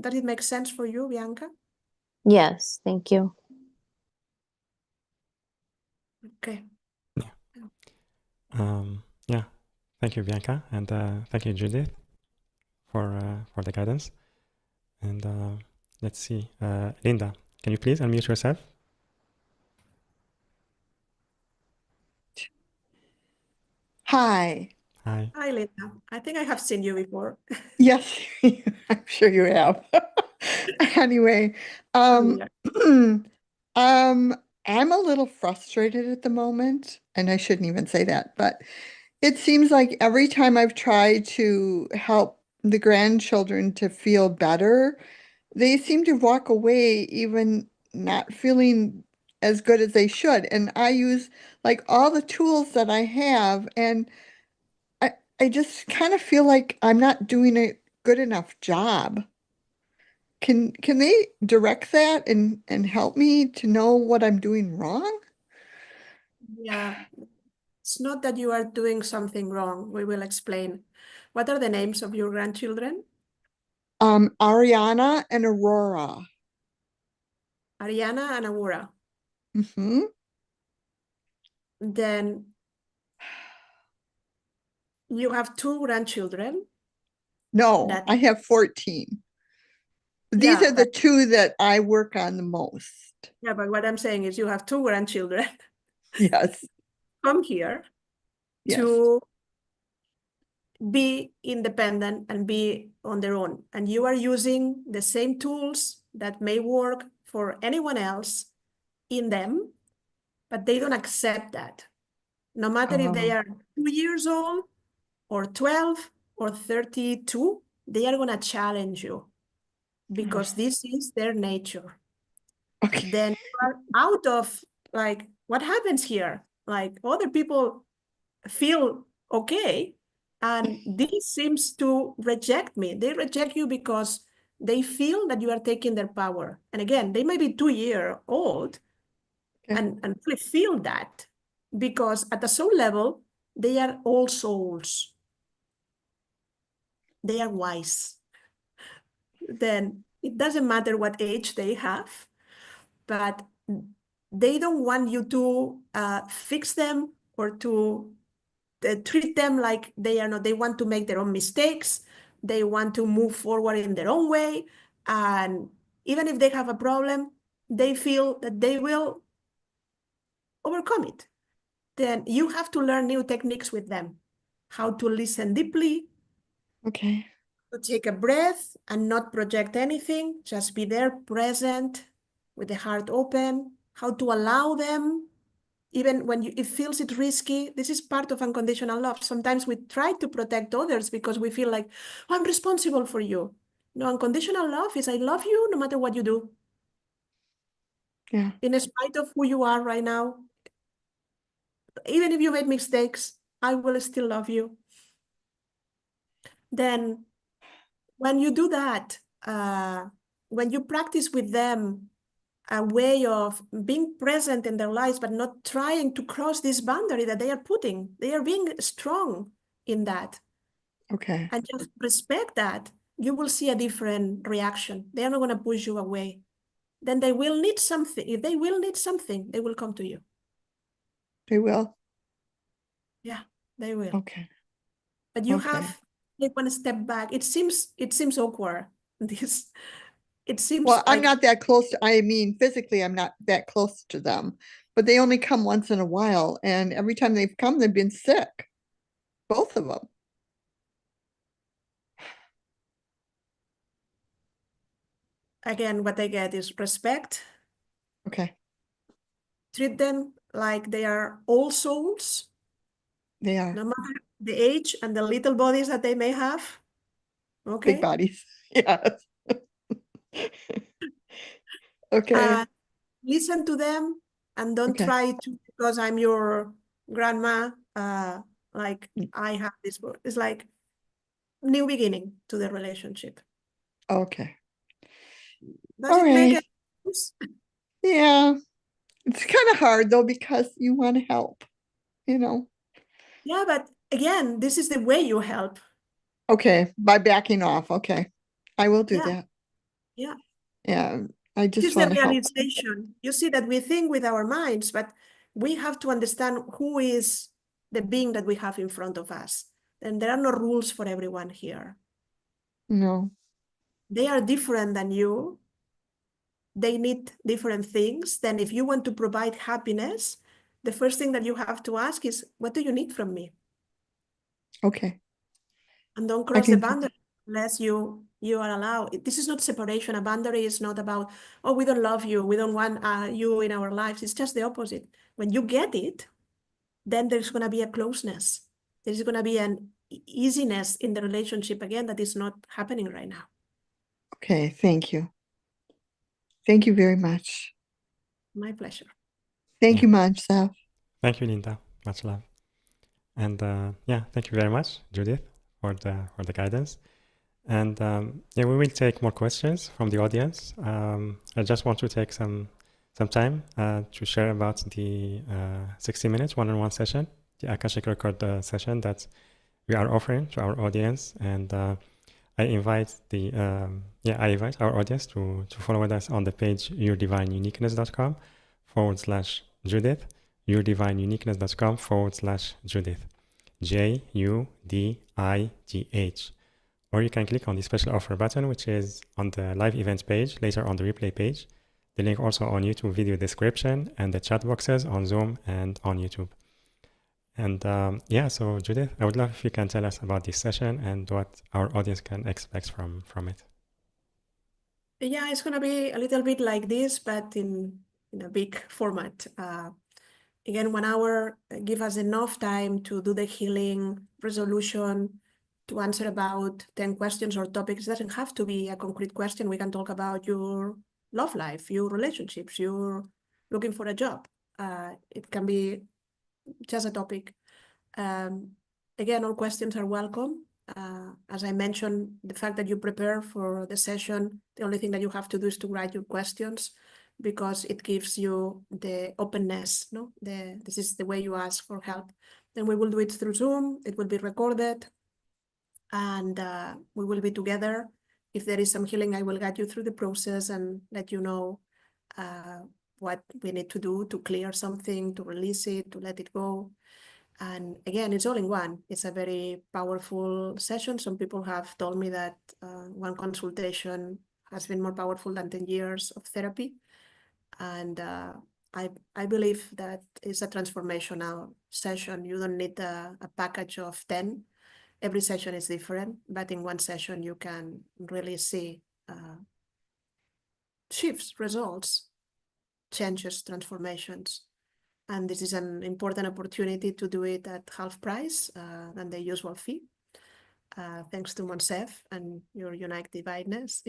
Does it make sense for you, Bianca? Yes, thank you. Okay. Yeah, thank you, Bianca, and thank you, Judith, for the guidance. And let's see, Linda, can you please unmute yourself? Hi. Hi. Hi, Linda. I think I have seen you before. Yes, I'm sure you have. Anyway, Yeah. I'm a little frustrated at the moment, and I shouldn't even say that, but it seems like every time I've tried to help the grandchildren to feel better, they seem to walk away even not feeling as good as they should. And I use like all the tools that I have, and I just kind of feel like I'm not doing a good enough job. Can they direct that and help me to know what I'm doing wrong? Yeah. It's not that you are doing something wrong. We will explain. What are the names of your grandchildren? Ariana and Aurora. Ariana and Aurora. Mm-hmm. Then you have two grandchildren. No, That I have 14. These Yeah, are the two that I work on the most. yeah, but what I'm saying is you have two grandchildren Yes, come here yes. to be independent and be on their own. And you are using the same tools that may work for anyone else in them, but they don't accept that. No matter if they Oh, are 2 years old or 12 or 32, they are going to challenge you because this is their nature. okay. Then you are out of like, what happens here? Like other people feel okay, and this seems to reject me. They reject you because they feel that you are taking their power. And again, they may be 2 year old Okay. and really feel that because at the soul level, they are all souls. They are wise. Then it doesn't matter what age they have, but they don't want you to fix them or to treat them like they are not. They want to make their own mistakes. They want to move forward in their own way. And even if they have a problem, they feel that they will overcome it. Then you have to learn new techniques with them. How to listen deeply, Okay. to take a breath and not project anything, just be there present with the heart open, how to allow them, even when it feels it risky. This is part of unconditional love. Sometimes we try to protect others because we feel like, oh, I'm responsible for you. No, unconditional love is I love you no matter what you do. Yeah. In spite of who you are right now, even if you made mistakes, I will still love you. Then when you do that, when you practice with them a way of being present in their lives, but not trying to cross this boundary that they are putting, they are being strong in that. Okay. And just respect that, you will see a different reaction. They are not going to push you away. Then they will need something. If they will need something, they will come to you. They will. Yeah, they will. Okay. But you Okay. have to take one step back. It seems awkward. This it seems Well, I'm like, not that close to, I mean, physically, I'm not that close to them, but they only come once in a while. And every time they've come, they've been sick. Both of them. again, what I get is respect. Okay. Treat them like they are all souls, They are no matter the age and the little bodies that they may have. big Okay. bodies. Yes. Okay. Listen to them and don't Okay. try to, because I'm your grandma, like I have this book. It's like new beginning to the relationship. Okay. Does All it make right. sense? Yeah. It's kind of hard though, because you want to help, you know. Yeah, but again, this is the way you help. Okay. By backing off. Okay. I will do Yeah. that. Yeah. Yeah. I This is just the want to help. realization. You see that we think with our minds, but we have to understand who is the being that we have in front of us. And there are no rules for everyone here. No. They are different than you. They need different things. Then if you want to provide happiness, the first thing that you have to ask is, what do you need from me? Okay. And don't I cross the can do that. boundary unless you are allowed. This is not separation. A boundary is not about, oh, we don't love you, we don't want you in our lives. It's just the opposite. When you get it, then there's going to be a closeness. There's going to be an easiness in the relationship again that is not happening right now. Okay. Thank you. Thank you very much. My pleasure. Thank Yeah. you much, Seth. Thank you, Linda. Much love. And yeah, thank you very much, Judith, for the guidance. And yeah, we will take more questions from the audience. I just want to take some time to share about the 60 minutes one-on-one session the Akashic Record session that we are offering to our audience. And I invite I invite our audience to follow with us on the page yourdivineuniqueness.com/Judith, yourdivineuniqueness.com/Judith, JUDITH. Or you can click on the special offer button, which is on the live events page, later on the replay page. The link also on YouTube video description and the chat boxes on Zoom and on YouTube. And so Judith, I would love if you can tell us about this session and what our audience can expect from it. Yeah, it's going to be a little bit like this, but in a big format. Again, 1 hour give us enough time to do the healing, resolution, to answer about 10 questions or topics. It doesn't have to be a concrete question. We can talk about your love life, your relationships, you're looking for a job. It can be just a topic. Again, all questions are welcome. As I mentioned, the fact that you prepare for the session, the only thing that you have to do is to write your questions, because it gives you the openness. This is the way you ask for help. Then we will do it through Zoom. It will be recorded, and we will be together. If there is some healing, I will guide you through the process and let you know what we need to do to clear something, to release it, to let it go. And again, it's all in one. It's a very powerful session. Some people have told me that one consultation has been more powerful than 10 years of therapy. And I believe that it's a transformational session. You don't need a package of 10. Every session is different, but in one session you can really see shifts, results, changes, transformations. And this is an important opportunity to do it at half price than the usual fee. Thanks to Monsef and your unique divineness.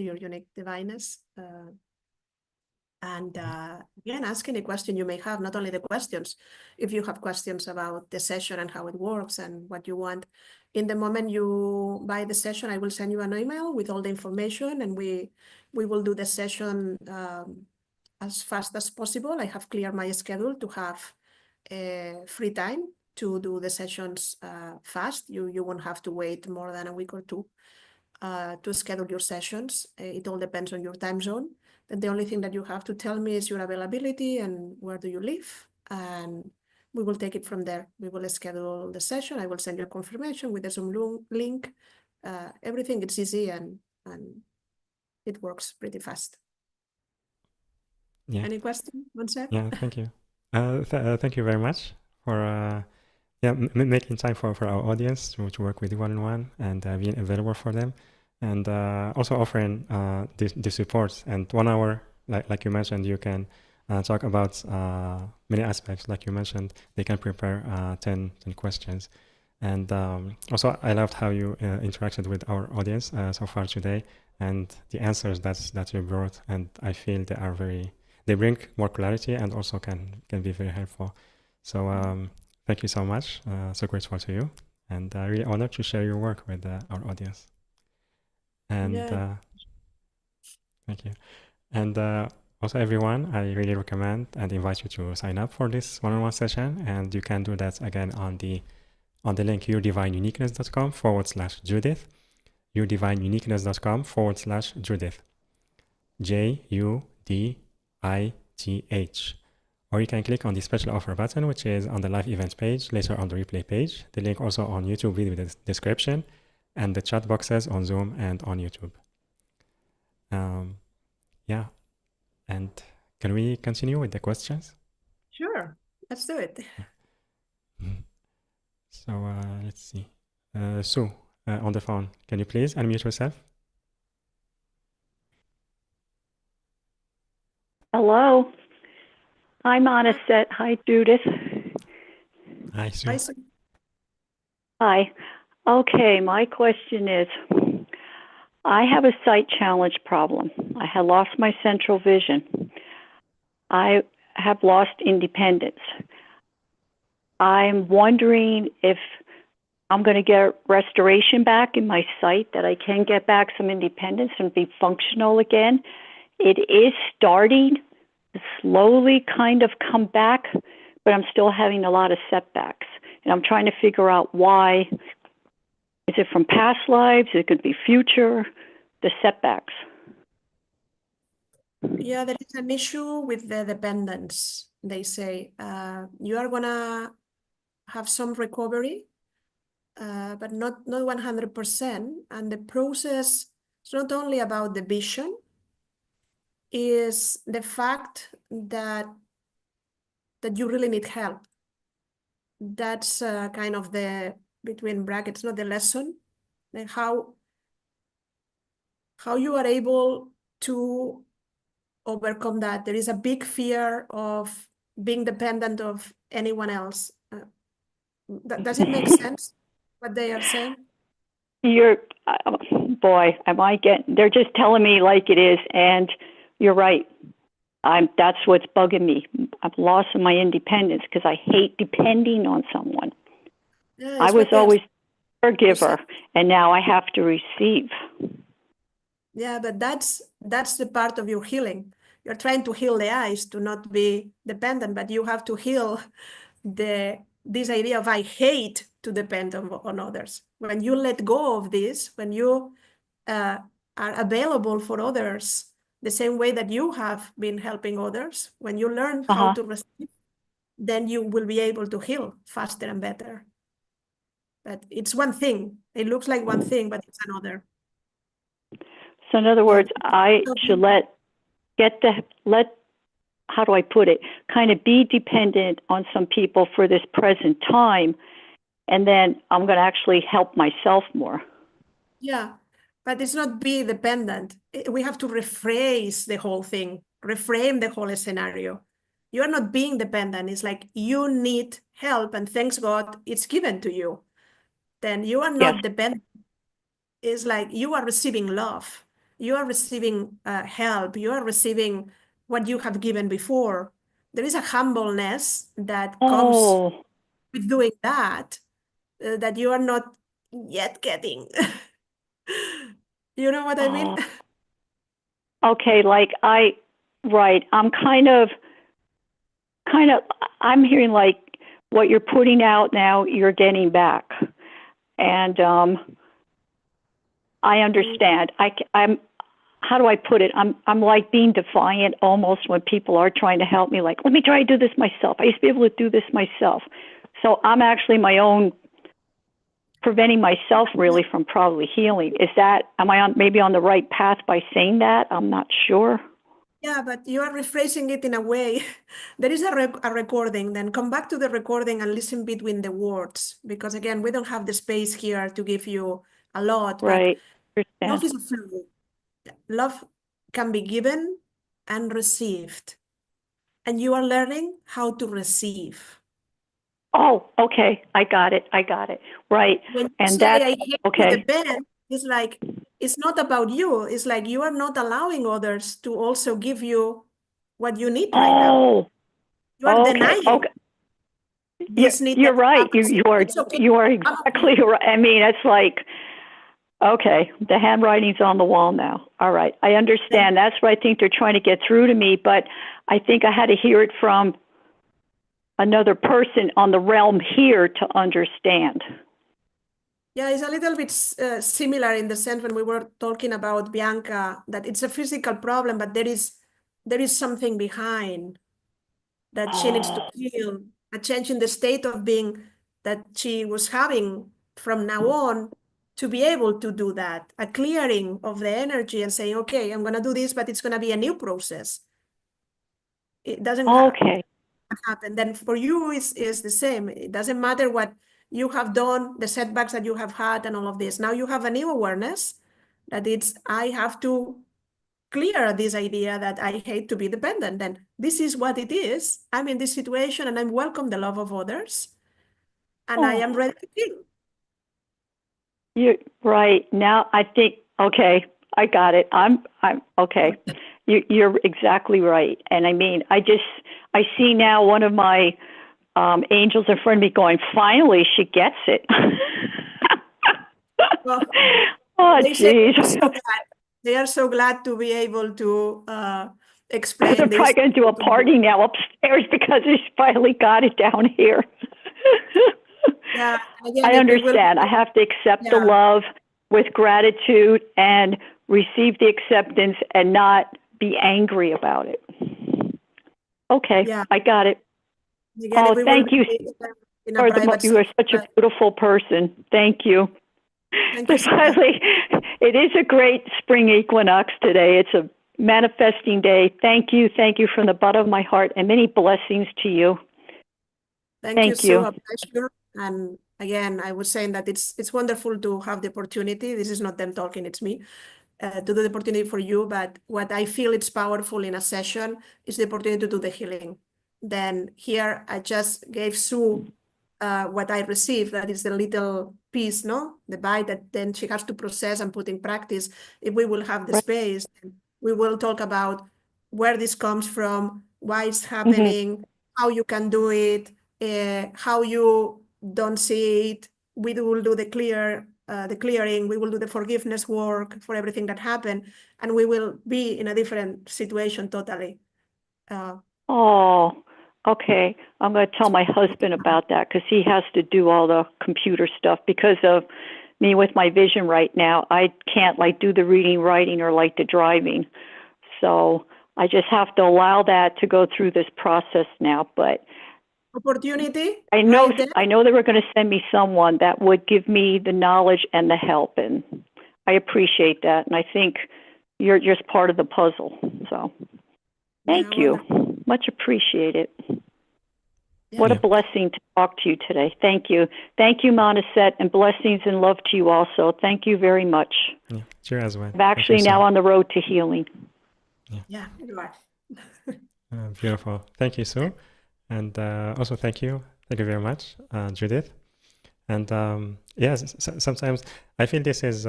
Again, ask any question you may have, not only the questions. If you have questions about the session and how it works and what you want, in the moment you buy the session, I will send you an email with all the information, and we will do the session as fast as possible. I have cleared my schedule to have free time to do the sessions fast. You won't have to wait more than a week or two to schedule your sessions. It all depends on your time zone. Then the only thing that you have to tell me is your availability and where do you live, and we will take it from there. We will schedule the session. I will send you a confirmation with a Zoom link. Everything is easy and it works pretty fast. Yeah. Any question, Monsef? Yeah, thank you. Thank you very much for making time for our audience to work with you one-on-one and being available for them, and also offering the support. And 1 hour, like you mentioned, you can talk about many aspects. Like you mentioned, they can prepare 10 questions. And also, I loved how you interacted with our audience so far today, and the answers that you brought. And I feel they bring more clarity and also can be very helpful. So thank you so much. So grateful to you, and really honored to share your work with our audience. And thank you. And also, everyone, I really recommend and invite you to sign up for this one-on-one session. And you can do that again on the link yourdivineuniqueness.com/Judith, yourdivineuniqueness.com/Judith, JUDITH. Or you can click on the special offer button, which is on the live events page, later on the replay page. The link also on YouTube video description and the chat boxes on Zoom and on YouTube. And can we continue with the questions? Sure, let's do it. So let's see. Sue, on the phone, can you please unmute yourself? Hello, I'm on a set. Hi, Judith. Hi, Sue. Hi, Sue. Hi. Okay, my question is, I have a sight challenge problem. I have lost my central vision. I have lost independence. I'm wondering if I'm going to get restoration back in my sight, that I can get back some independence and be functional again. It is starting to slowly kind of come back, but I'm still having a lot of setbacks. and I'm trying to figure out why. Is it from past lives? It could be future, the setbacks. Yeah, there is an issue with the dependence. They say you are gonna have some recovery, but not 100%. And the process is not only about the vision, is the fact that you really need help. That's kind of the, between brackets, not the lesson, like how you are able to overcome that. There is a big fear of being dependent of anyone else. Does it make sense what they are saying? You're, boy, am I getting, they're just telling me like it is, and you're right. That's what's bugging me. I've lost my independence because I hate depending on someone. Yeah, I was always a giver, and now I have to receive. Yeah, but that's the part of your healing. You're trying to heal the eyes to not be dependent, but you have to heal this idea of I hate to depend on others. When you let go of this, when you are available for others the same way that you have been helping others, when you learn how to receive, then you will be able to heal faster and better. But it's one thing. It looks like one thing, but it's another. So in other words, I should how do I put it, kind of be dependent on some people for this present time, and then I'm going to actually help myself more. Yeah, but it's not be dependent. We have to rephrase the whole thing, reframe the whole scenario. You're not being dependent. It's like you need help, and thanks God it's given to you. Then you are not dependent. It's like you are receiving love. You are receiving help. You are receiving what you have given before. There is a humbleness that comes with doing that, that you are not yet getting. You know what I mean? Okay, I'm kind of, I'm hearing like what you're putting out now, you're getting back. And I understand. I'm, how do I put it? I'm like being defiant almost when people are trying to help me, like, let me try to do this myself. I used to be able to do this myself. So I'm actually preventing myself really from probably healing. Am I maybe on the right path by saying that? I'm not sure. Yeah, but you are rephrasing it in a way. There is a recording, then come back to the recording and listen between the words. Because again, we don't have the space here to give you a lot. Right. But love is a flow. Love can be given and received. And you are learning how to receive. Oh, okay. I got it. Right. When you and say that, I hate okay. to depend, it's like, it's not about you. It's like you are not allowing others to also give you what you need right now. You are denying. Okay. You're right. You are exactly right. I mean, it's like, okay, the handwriting's on the wall now. All right. I understand. That's what I think they're trying to get through to me, but I think I had to hear it from another person on the realm here to understand. Yeah, it's a little bit similar in the sense when we were talking about Bianca, that it's a physical problem, but there is something behind that she needs to heal, a change in the state of being that she was having from now on to be able to do that, a clearing of the energy and saying, okay, I'm going to do this, but it's going to be a new process. It doesn't happen. Then for you, is the same. It doesn't matter what you have done, the setbacks that you have had and all of this. Now you have a new awareness that I have to clear this idea that I hate to be dependent. And this is what it is. I'm in this situation and I welcome the love of others. And I am ready to heal. You're right. Now I think, okay, I got it. I'm okay. You're exactly right. And I mean, I see now one of my angels in front of me going, finally, she gets it. Well, geez. They are so glad to be able to explain They're this. probably going to do a party now upstairs because they finally got it down here. Yeah, again, I we will. understand. I have to accept the Yeah. love with gratitude and receive the acceptance and not be angry about it. Okay, Yeah. I got it. Again, Oh, we will thank you. be in a private You are such a session. beautiful person. Thank you. Thank you so much. Finally, it is a great spring equinox today. It's a manifesting day. Thank you from the bottom of my heart, and many blessings to you. Thank you, Thank you. Sue. A pleasure. And again, I was saying that it's wonderful to have the opportunity. This is not them talking, it's me. To do the opportunity for you, but what I feel it's powerful in a session is the opportunity to do the healing. Then here I just gave Sue what I received, that is the little piece, no? The bite that then she has to process and put in practice. If we will have the space, we will talk about where this comes from, why it's happening, how you can do it, how you don't see it. We will do the clearing, we will do the forgiveness work for everything that happened, and we will be in a different situation totally. Oh, okay. I'm going to tell my husband about that because he has to do all the computer stuff because of me with my vision right now. I can't like do the reading, writing, or like the driving. So I just have to allow that to go through this process now. But Opportunity. I know right there. I know they were going to send me someone that would give me the knowledge and the help, and I appreciate that. And I think you're just part of the puzzle. So thank you. Wonderful. Much appreciated. Yeah. What a blessing to talk to you today. Thank you. Thank you, Monisette, and blessings and love to you also. Thank you very much. Yeah, you as well. I'm actually now on the road to healing. Yeah, you are. Beautiful. Thank you, Sue. And also thank you very much, Judith. And yes, sometimes I feel this is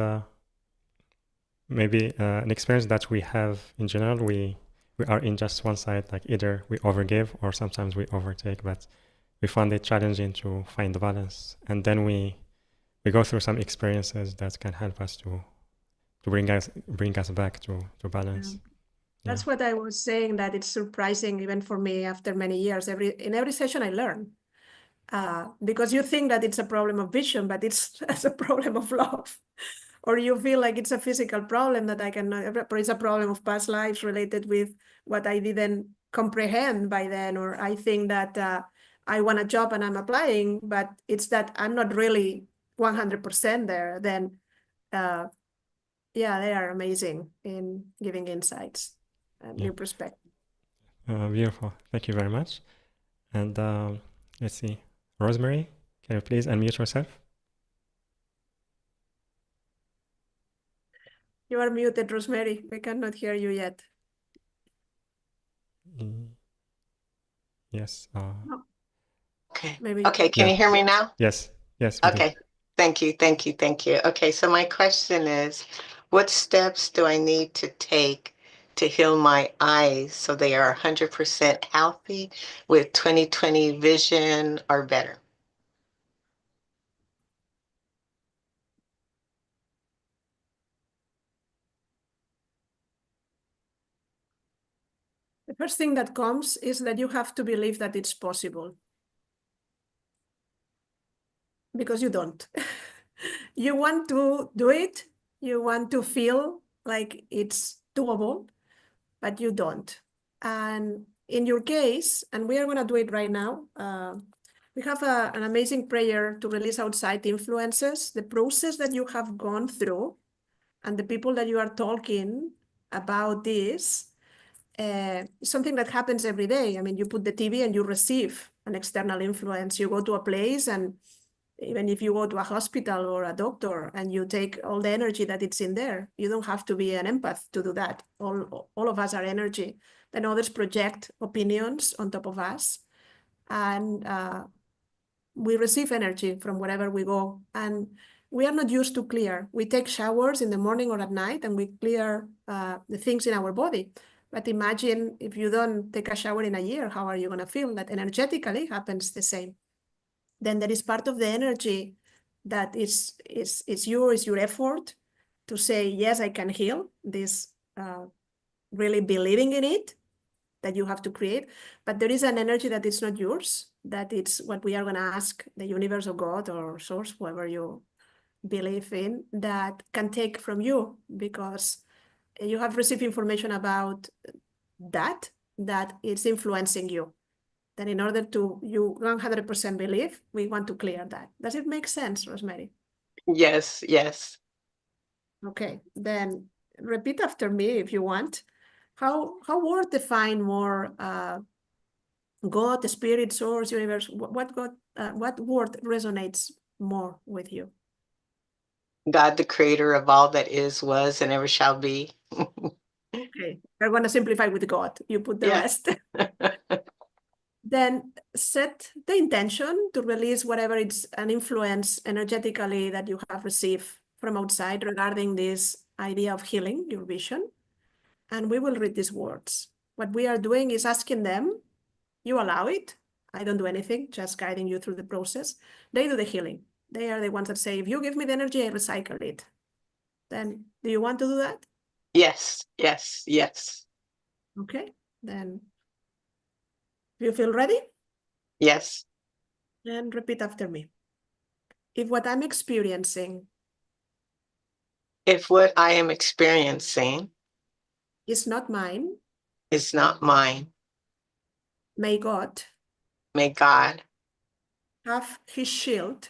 maybe an experience that we have in general. We are in just one side, like either we overgive or sometimes we overtake, but we find it challenging to find the balance. And then we go through some experiences that can help us to bring us back to balance. That's what I was saying, that it's surprising even for me after many years. In every session I learn. Because you think that it's a problem of vision, but it's a problem of love. Or you feel like it's a physical problem that I cannot, or it's a problem of past lives related with what I didn't comprehend by then. Or I think that I want a job and I'm applying, but it's that I'm not really 100% there. Then, yeah, they are amazing in giving insights and new perspective. Beautiful. Thank you very much. And let's see. Rosemary, can you please unmute yourself? You are muted, Rosemary. We cannot hear you yet. Yes. No. Okay. Maybe. Okay. Can you hear me now? Yes. Yes. We do. Okay. Thank you. Thank you. Thank you. Okay. So my question is, what steps do I need to take to heal my eyes so they are 100% healthy with 20/20 vision or better? The first thing that comes is that you have to believe that it's possible. Because you don't. You want to do it, you want to feel like it's doable, but you don't. And in your case, and we are going to do it right now, we have an amazing prayer to release outside influences. The process that you have gone through and the people that you are talking about this, something that happens every day. I mean, you put the TV and you receive an external influence. You go to a place, and even if you go to a hospital or a doctor and you take all the energy that it's in there, you don't have to be an empath to do that. All of us are energy. Then others project opinions on top of us. And we receive energy from wherever we go. And we are not used to clear. We take showers in the morning or at night and we clear the things in our body. But imagine if you don't take a shower in a year, how are you going to feel? That energetically happens the same. Then there is part of the energy that is your effort to say, yes, I can heal this, really believing in it. that you have to create, but there is an energy that is not yours, that it's what we are going to ask the universe or God or source, whoever you believe in, that can take from you, because you have received information about that is influencing you. Then in order to you 100% believe, we want to clear that. Does it make sense, Rosemary? Yes, yes. Okay, then repeat after me if you want. How word define more God, spirit, source, universe? What word resonates more with you? God, the creator of all that is, was, and ever shall be. Okay, I want to simplify with God. You put the Yeah. rest. Then set the intention to release whatever it's an influence energetically that you have received from outside regarding this idea of healing your vision. And we will read these words. What we are doing is asking them, you allow it. I don't do anything, just guiding you through the process. They do the healing. They are the ones that say, if you give me the energy, I recycle it. Then do you want to do that? Yes, yes, yes, Okay, then you feel ready? yes. And repeat after me. If what I'm experiencing If what I am experiencing is not mine, is not mine, may God may God have his shield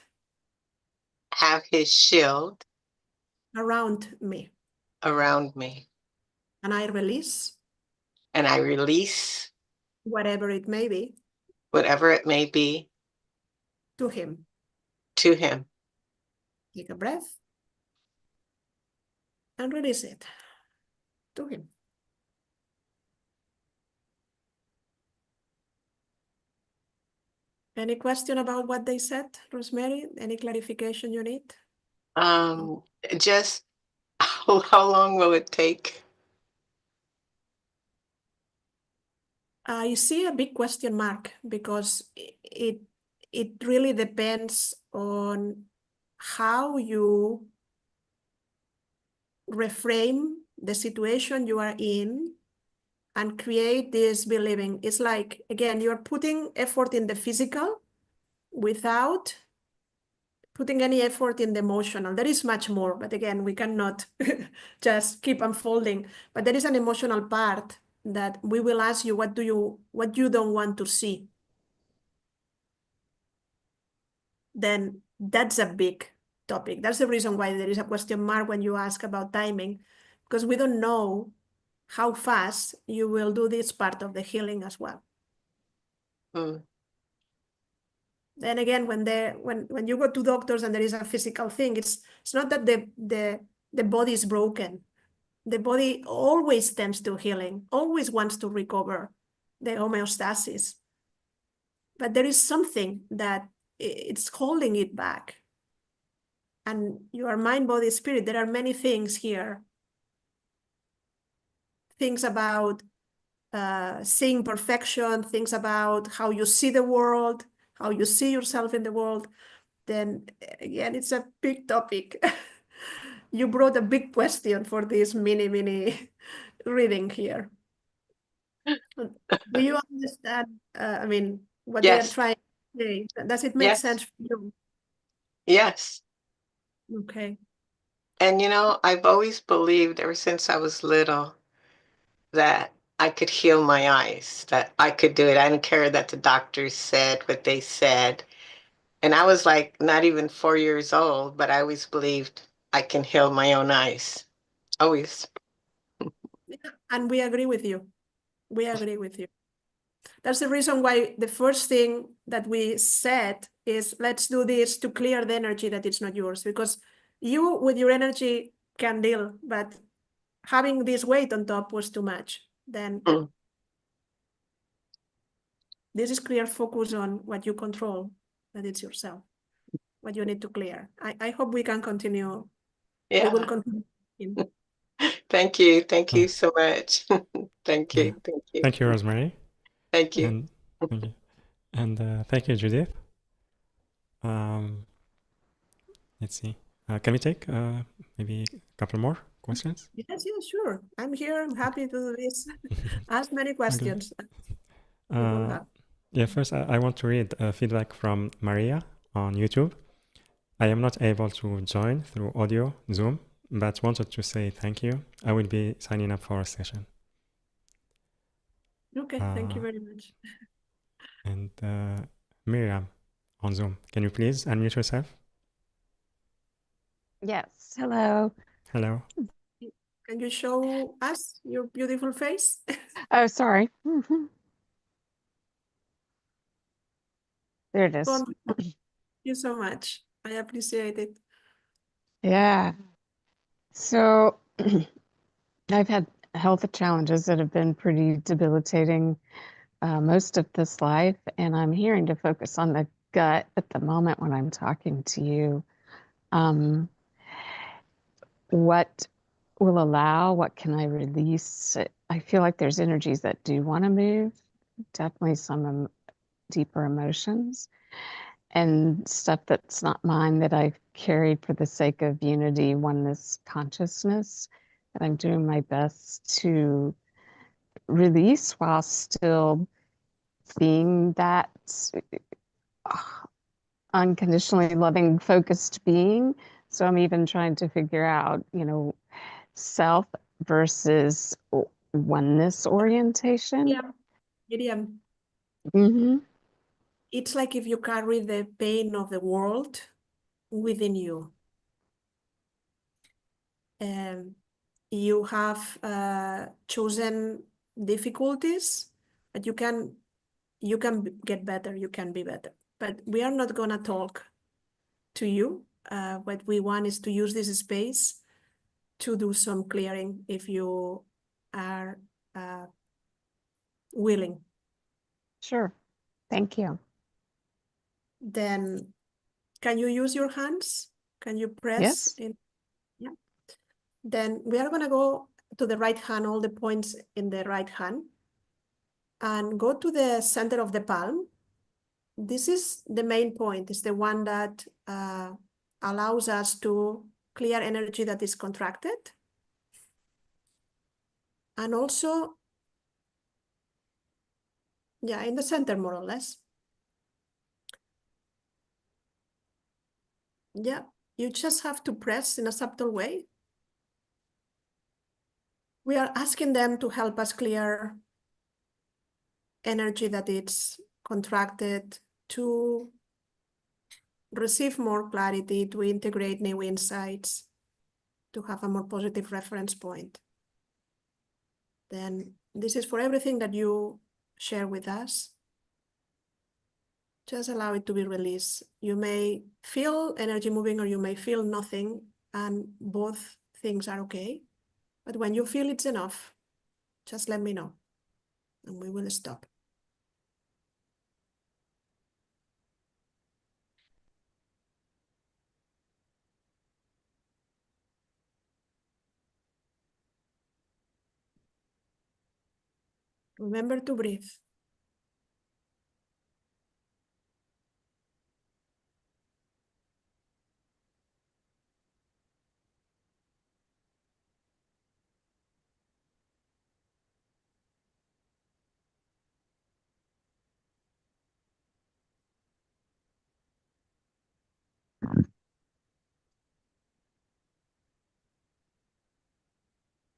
have his shield around me. around me, And I release and I release whatever it may be whatever it may be to him. to him. Take a breath and release it to him. Any question about what they said, Rosemary? Any clarification you need? Just how long will it take? I see a big question mark, because it really depends on how you reframe the situation you are in and create this believing. It's like, again, you're putting effort in the physical without putting any effort in the emotional. There is much more, but again, we cannot just keep unfolding. But there is an emotional part that we will ask you, what you don't want to see. Then that's a big topic. That's the reason why there is a question mark when you ask about timing, because we don't know how fast you will do this part of the healing as well. Mm. Then again, when you go to doctors and there is a physical thing, it's not that the body is broken. The body always tends to healing, always wants to recover the homeostasis. But there is something that it's holding it back. And your mind, body, spirit, there are many things here. Things about seeing perfection, things about how you see the world, how you see yourself in the world. Then again, it's a big topic. You brought a big question for this mini reading here. Do you understand, I mean, what they are Yes, trying to say? Does it make yes, sense for you? yes. Okay. And I've always believed ever since I was little that I could heal my eyes, that I could do it. I didn't care that the doctors said what they said. And I was like not even 4 years old, but I always believed I can heal my own eyes. Always. Yeah, and we agree with you. We agree with you. That's the reason why the first thing that we said is, let's do this to clear the energy that it's not yours, because you with your energy can deal, but having this weight on top was too much. Then Mm. this is clear focus on what you control, that it's yourself, what you need to clear. I hope we can continue. We will Yeah. continue. Thank you. Thank Oh, you so much. Thank yeah. you. Thank you. Thank you, Rosemary. Thank you. And thank you. And thank you, Judith. Let's see. Can we take maybe a couple more questions? Yes, sure. I'm here. I'm happy to do this. Ask many questions. You will have. Yeah, first I want to read feedback from Maria on YouTube. I am not able to join through audio Zoom, but wanted to say thank you. I will be signing up for a session. Okay, thank you very much. And Miriam on Zoom, can you please unmute yourself? Yes. Hello. Hello. Can you show us your beautiful face? Oh, sorry. There it is. Wonderful. Thank you so much. I appreciate it. Yeah. So I've had health challenges that have been pretty debilitating most of this life, and I'm hearing to focus on the gut at the moment when I'm talking to you. What will allow? What can I release? I feel like there's energies that do want to move, definitely some deeper emotions, and stuff that's not mine that I've carried for the sake of unity, oneness, consciousness, that I'm doing my best to release while still being that unconditionally loving, focused being. So I'm even trying to figure out, self versus oneness orientation. Yeah, Miriam. Mm-hmm. It's like if you carry the pain of the world within you. You have chosen difficulties, but you can get better, you can be better. But we are not gonna talk to you. What we want is to use this space to do some clearing if you are willing. Sure. Thank you. Then can you use your hands? Can you press? Yes. Yeah. Then we are gonna go to the right hand, all the points in the right hand, and go to the center of the palm. This is the main point. It's the one that allows us to clear energy that is contracted. And also, yeah, in the center, more or less. Yeah, you just have to press in a subtle way. We are asking them to help us clear energy that is contracted, to receive more clarity, to integrate new insights, to have a more positive reference point. Then this is for everything that you share with us. Just allow it to be released. You may feel energy moving or you may feel nothing, and both things are okay. But when you feel it's enough, just let me know and we will stop. Remember to breathe.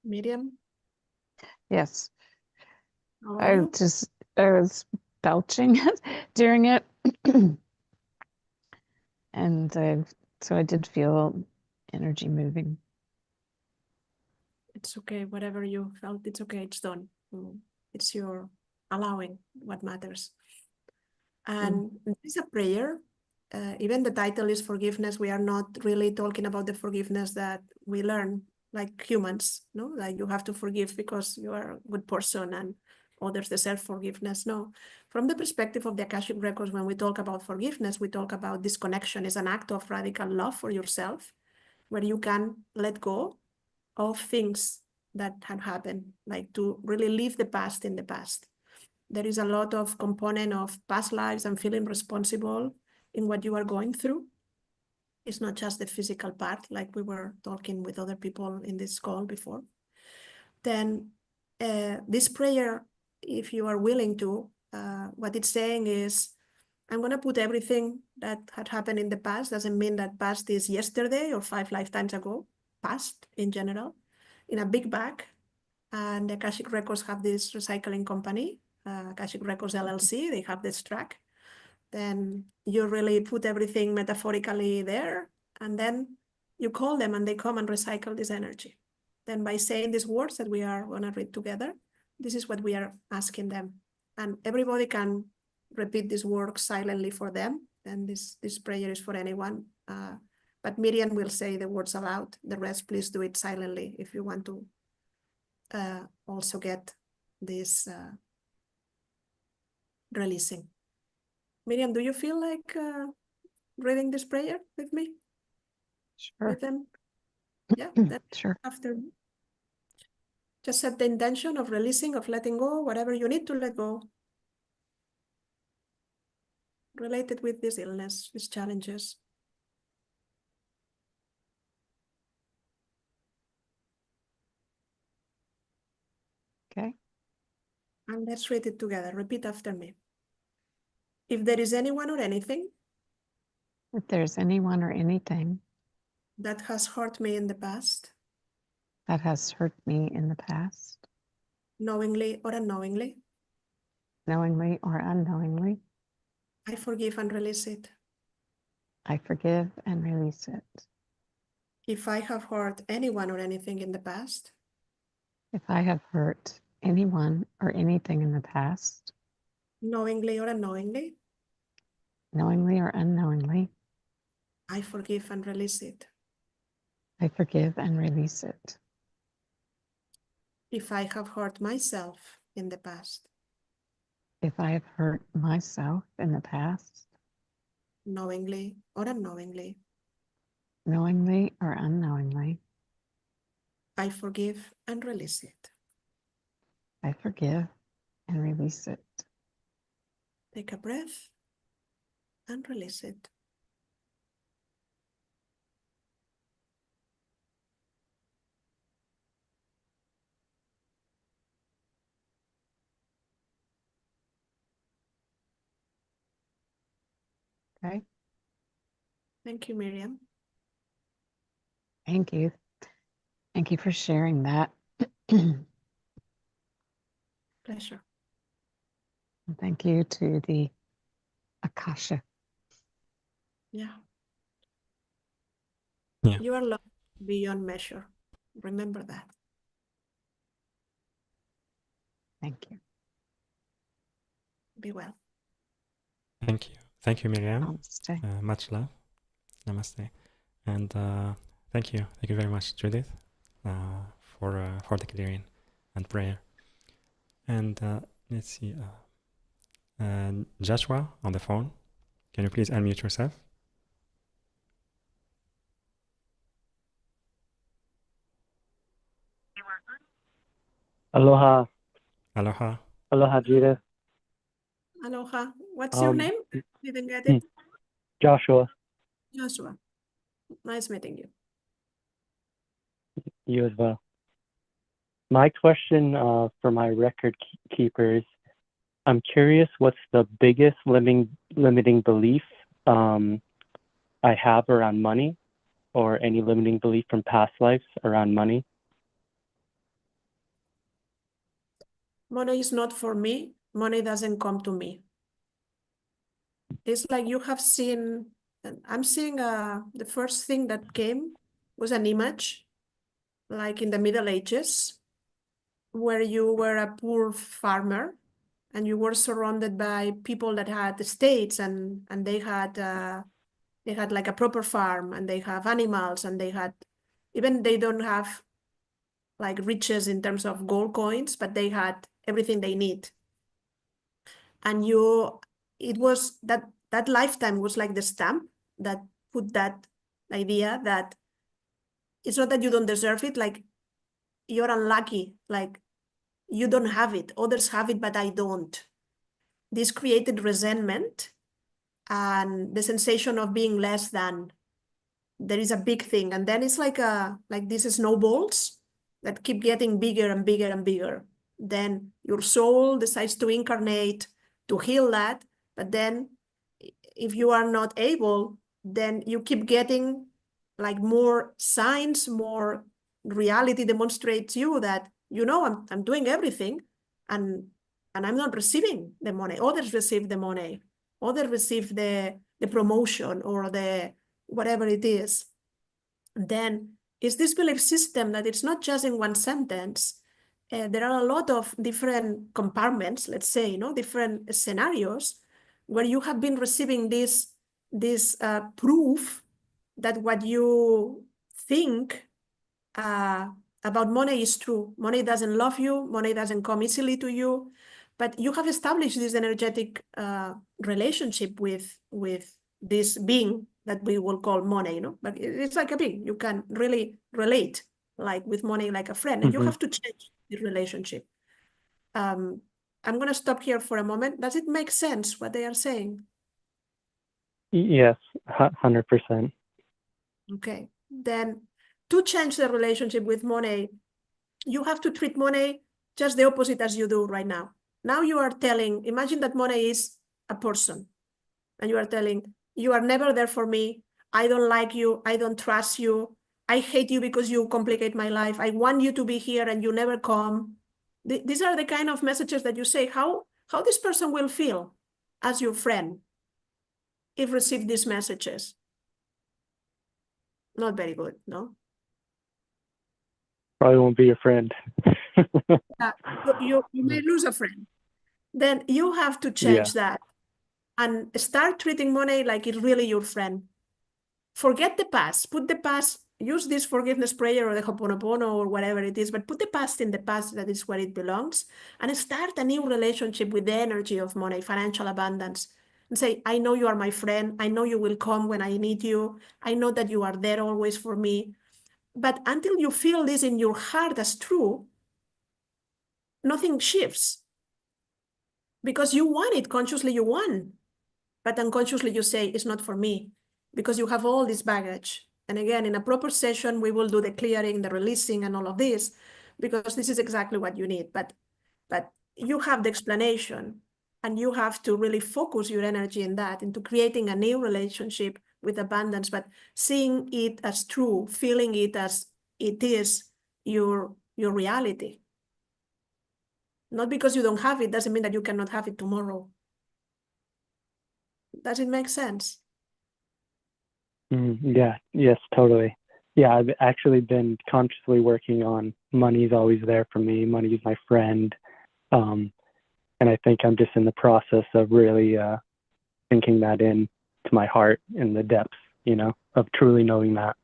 Miriam, Yes. how are you? I was belching during it. And so I did feel energy moving. It's okay, whatever you felt, it's okay, it's done. It's your allowing what matters. And this is a prayer. Even the title is forgiveness. We are not really talking about the forgiveness that we learn like humans, no? Like you have to forgive because you are a good person and others deserve forgiveness. No, from the perspective of the Akashic Records, when we talk about forgiveness, we talk about disconnection is an act of radical love for yourself, where you can let go of things that had happened, like to really leave the past in the past. There is a lot of component of past lives and feeling responsible in what you are going through. It's not just the physical part, like we were talking with other people in this call before. Then this prayer, if you are willing to, what it's saying is, I'm going to put everything that had happened in the past. Doesn't mean that past is yesterday or 5 lifetimes ago, past in general, in a big bag. And Akashic Records have this recycling company, Akashic Records LLC, they have this track. Then you really put everything metaphorically there, and then you call them and they come and recycle this energy. Then by saying these words that we are going to read together, this is what we are asking them. And everybody can repeat these words silently for them. And this prayer is for anyone. But Miriam will say the words aloud. The rest, please do it silently if you want to also get this releasing. Miriam, do you feel like reading this prayer with me? Sure. With them? Yeah, that's Sure. after. Just set the intention of releasing, of letting go, whatever you need to let go. Related with this illness, these challenges. Okay. And let's read it together. Repeat after me. If there is anyone or anything If there's anyone or anything that has hurt me in the past, that has hurt me in the past, knowingly or unknowingly, knowingly or unknowingly, I forgive and release it. I forgive and release it. If I have hurt anyone or anything in the past, If I have hurt anyone or anything in the past, knowingly or unknowingly, knowingly or unknowingly, I forgive and release it. I forgive and release it. If I have hurt myself in the past, If I have hurt myself in the past, knowingly or unknowingly, knowingly or unknowingly, I forgive and release it. I forgive and release it. Take a breath and release it. Okay. Thank you, Miriam. Thank you. Thank you for sharing that. Pleasure. And thank you to the Akasha. Yeah. Yeah. You are loved beyond measure. Remember that. Thank you. Be well. Thank you. Thank you, Miriam. Namaste. Much love. Namaste. And thank you. Thank you very much, Judith, for the clearing and prayer. And let's see. Joshua on the phone. Can you please unmute yourself? Aloha. Aloha. Aloha, Judith. Aloha. What's your name? Didn't get it. Joshua, Joshua. Nice meeting you. you as well. My question for my record keepers, I'm curious what's the biggest limiting belief I have around money, or any limiting belief from past lives around money? Money is not for me. Money doesn't come to me. It's like you have seen, I'm seeing the first thing that came was an image, like in the Middle Ages, where you were a poor farmer and you were surrounded by people that had estates and they had like a proper farm and they have animals and they had, even they don't have like riches in terms of gold coins, but they had everything they need. And it was that lifetime was like the stamp that put that idea that it's not that you don't deserve it, like you're unlucky, like you don't have it, others have it, but I don't. This created resentment and the sensation of being less than. there is a big thing, and then it's like these snowballs that keep getting bigger and bigger and bigger. Then your soul decides to incarnate to heal that, but then if you are not able, then you keep getting like more signs, more reality demonstrates you that, you know, I'm doing everything, and I'm not receiving the money. Others receive the money. Others receive the promotion or the whatever it is. Then it's this belief system that it's not just in one sentence. There are a lot of different compartments, let's say, you know, different scenarios where you have been receiving this proof that what you think about money is true. Money doesn't love you. Money doesn't come easily to you. But you have established this energetic relationship with this being that we will call money, you know. But it's like a being. You can really relate, like with money, like a friend, and you have to change the relationship. I'm going to stop here for a moment. Does it make sense what they are saying? Yes, 100%. Okay. Then to change the relationship with money, you have to treat money just the opposite as you do right now. Now you are telling, imagine that money is a person, and you are telling, you are never there for me. I don't like you. I don't trust you. I hate you because you complicate my life. I want you to be here and you never come. These are the kind of messages that you say, how this person will feel as your friend if received these messages. Not very good, no? Probably won't be your friend. You may lose a friend. Then you have to change that and start treating money like it's really your friend. Forget the past. Put the past, use this forgiveness prayer or the Ho'oponopono or whatever it is, but put the past in the past, that is where it belongs, and start a new relationship with the energy of money, financial abundance. And say, I know you are my friend. I know you will come when I need you. I know that you are there always for me. But until you feel this in your heart as true, nothing shifts. Because you want it, consciously you want. But unconsciously you say, it's not for me. Because you have all this baggage. And again, in a proper session, we will do the clearing, the releasing, and all of this, because this is exactly what you need. But you have the explanation, and you have to really focus your energy in that, into creating a new relationship with abundance, but seeing it as true, feeling it as it is your reality. Not because you don't have it doesn't mean that you cannot have it tomorrow. Does it make sense? Yes, totally. Yeah, I've actually been consciously working on money's always there for me. Money is my friend. And I think I'm just in the process of really thinking that in to my heart in the depths, you know, of truly knowing that.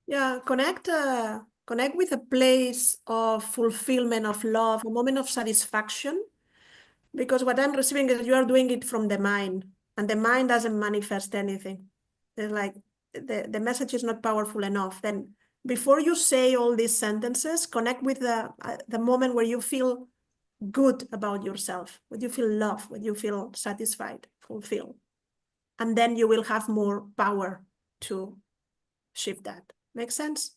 Yeah, connect with a place of fulfillment, of love, a moment of satisfaction. Because what I'm receiving is you are doing it from the mind, and the mind doesn't manifest anything. It's like the message is not powerful enough. Then before you say all these sentences, connect with the moment where you feel good about yourself, when you feel love, when you feel satisfied, fulfilled. And then you will have more power to shift that. Make sense?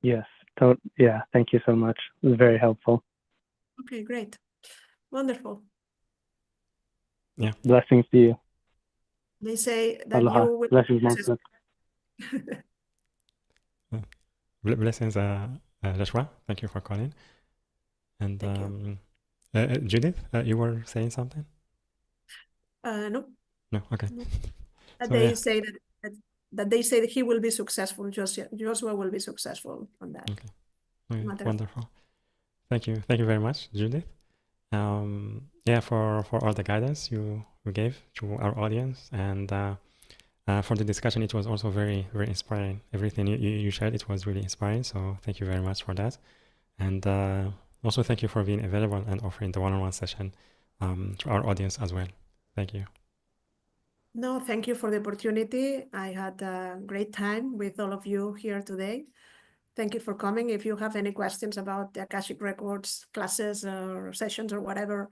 Yes. Yeah. Thank you so much. It was very helpful. Okay, great. Wonderful. Yeah. Blessings to you. They say that Aloha. you will... Blessings, Monster. Blessings, Joshua. Thank you for calling. And Judith, you were saying something? No. No. Okay. No. That So, they yeah. say that they say that he will be successful. Joshua will be successful on that. Okay. Wonderful. Thank you very much, Judith. Yeah, for all the guidance you gave to our audience, and for the discussion, it was also very, very inspiring. Everything you shared, it was really inspiring. So thank you very much for that, and also thank you for being available and offering the one-on-one session to our audience as well. Thank you. No, thank you for the opportunity. I had a great time with all of you here today. Thank you for coming. If you have any questions about the Akashic Records classes or sessions or whatever,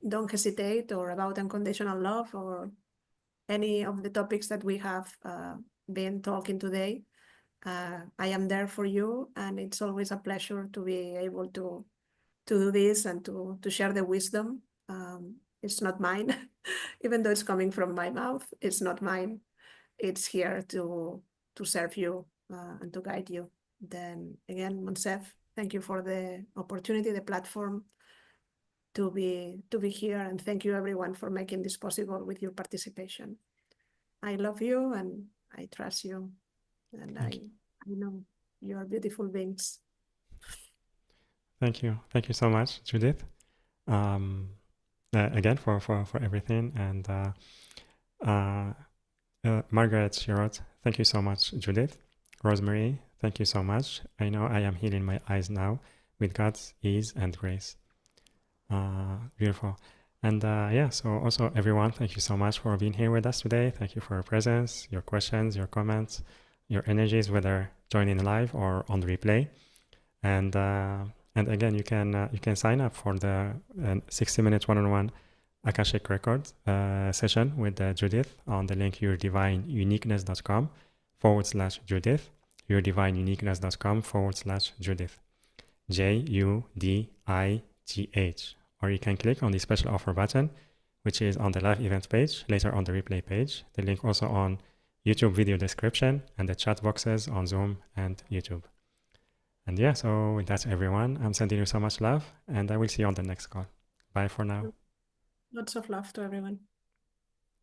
don't hesitate, or about unconditional love or any of the topics that we have been talking today. I am there for you, and it's always a pleasure to be able to do this and to share the wisdom. It's not mine, even though it's coming from my mouth. It's not mine. It's here to serve you and to guide you. Then again, Monsef, thank you for the opportunity, the platform to be here, and thank you everyone for making this possible with your participation. I love you and I trust you, and I know you are beautiful beings. Thank you so much, Judith. Again for everything, and Margaret, she wrote, thank you so much, Judith. Rosemary, thank you so much. I know I am healing my eyes now with God's ease and grace. Beautiful. And yeah, so also everyone, thank you so much for being here with us today. Thank you for your presence, your questions, your comments, your energies, whether joining live or on the replay. And again, you can sign up for the 60-minute one-on-one Akashic Records session with Judith on the link yourdivineuniqueness.com/Judith, yourdivineuniqueness.com/Judith, JUDITH. Or you can click on the special offer button, which is on the live events page, later on the replay page. The link also on YouTube video description and the chat boxes on Zoom and YouTube. And yeah, so with that, everyone, I'm sending you so much love, and I will see you on the next call. Bye for now. Lots of love to everyone.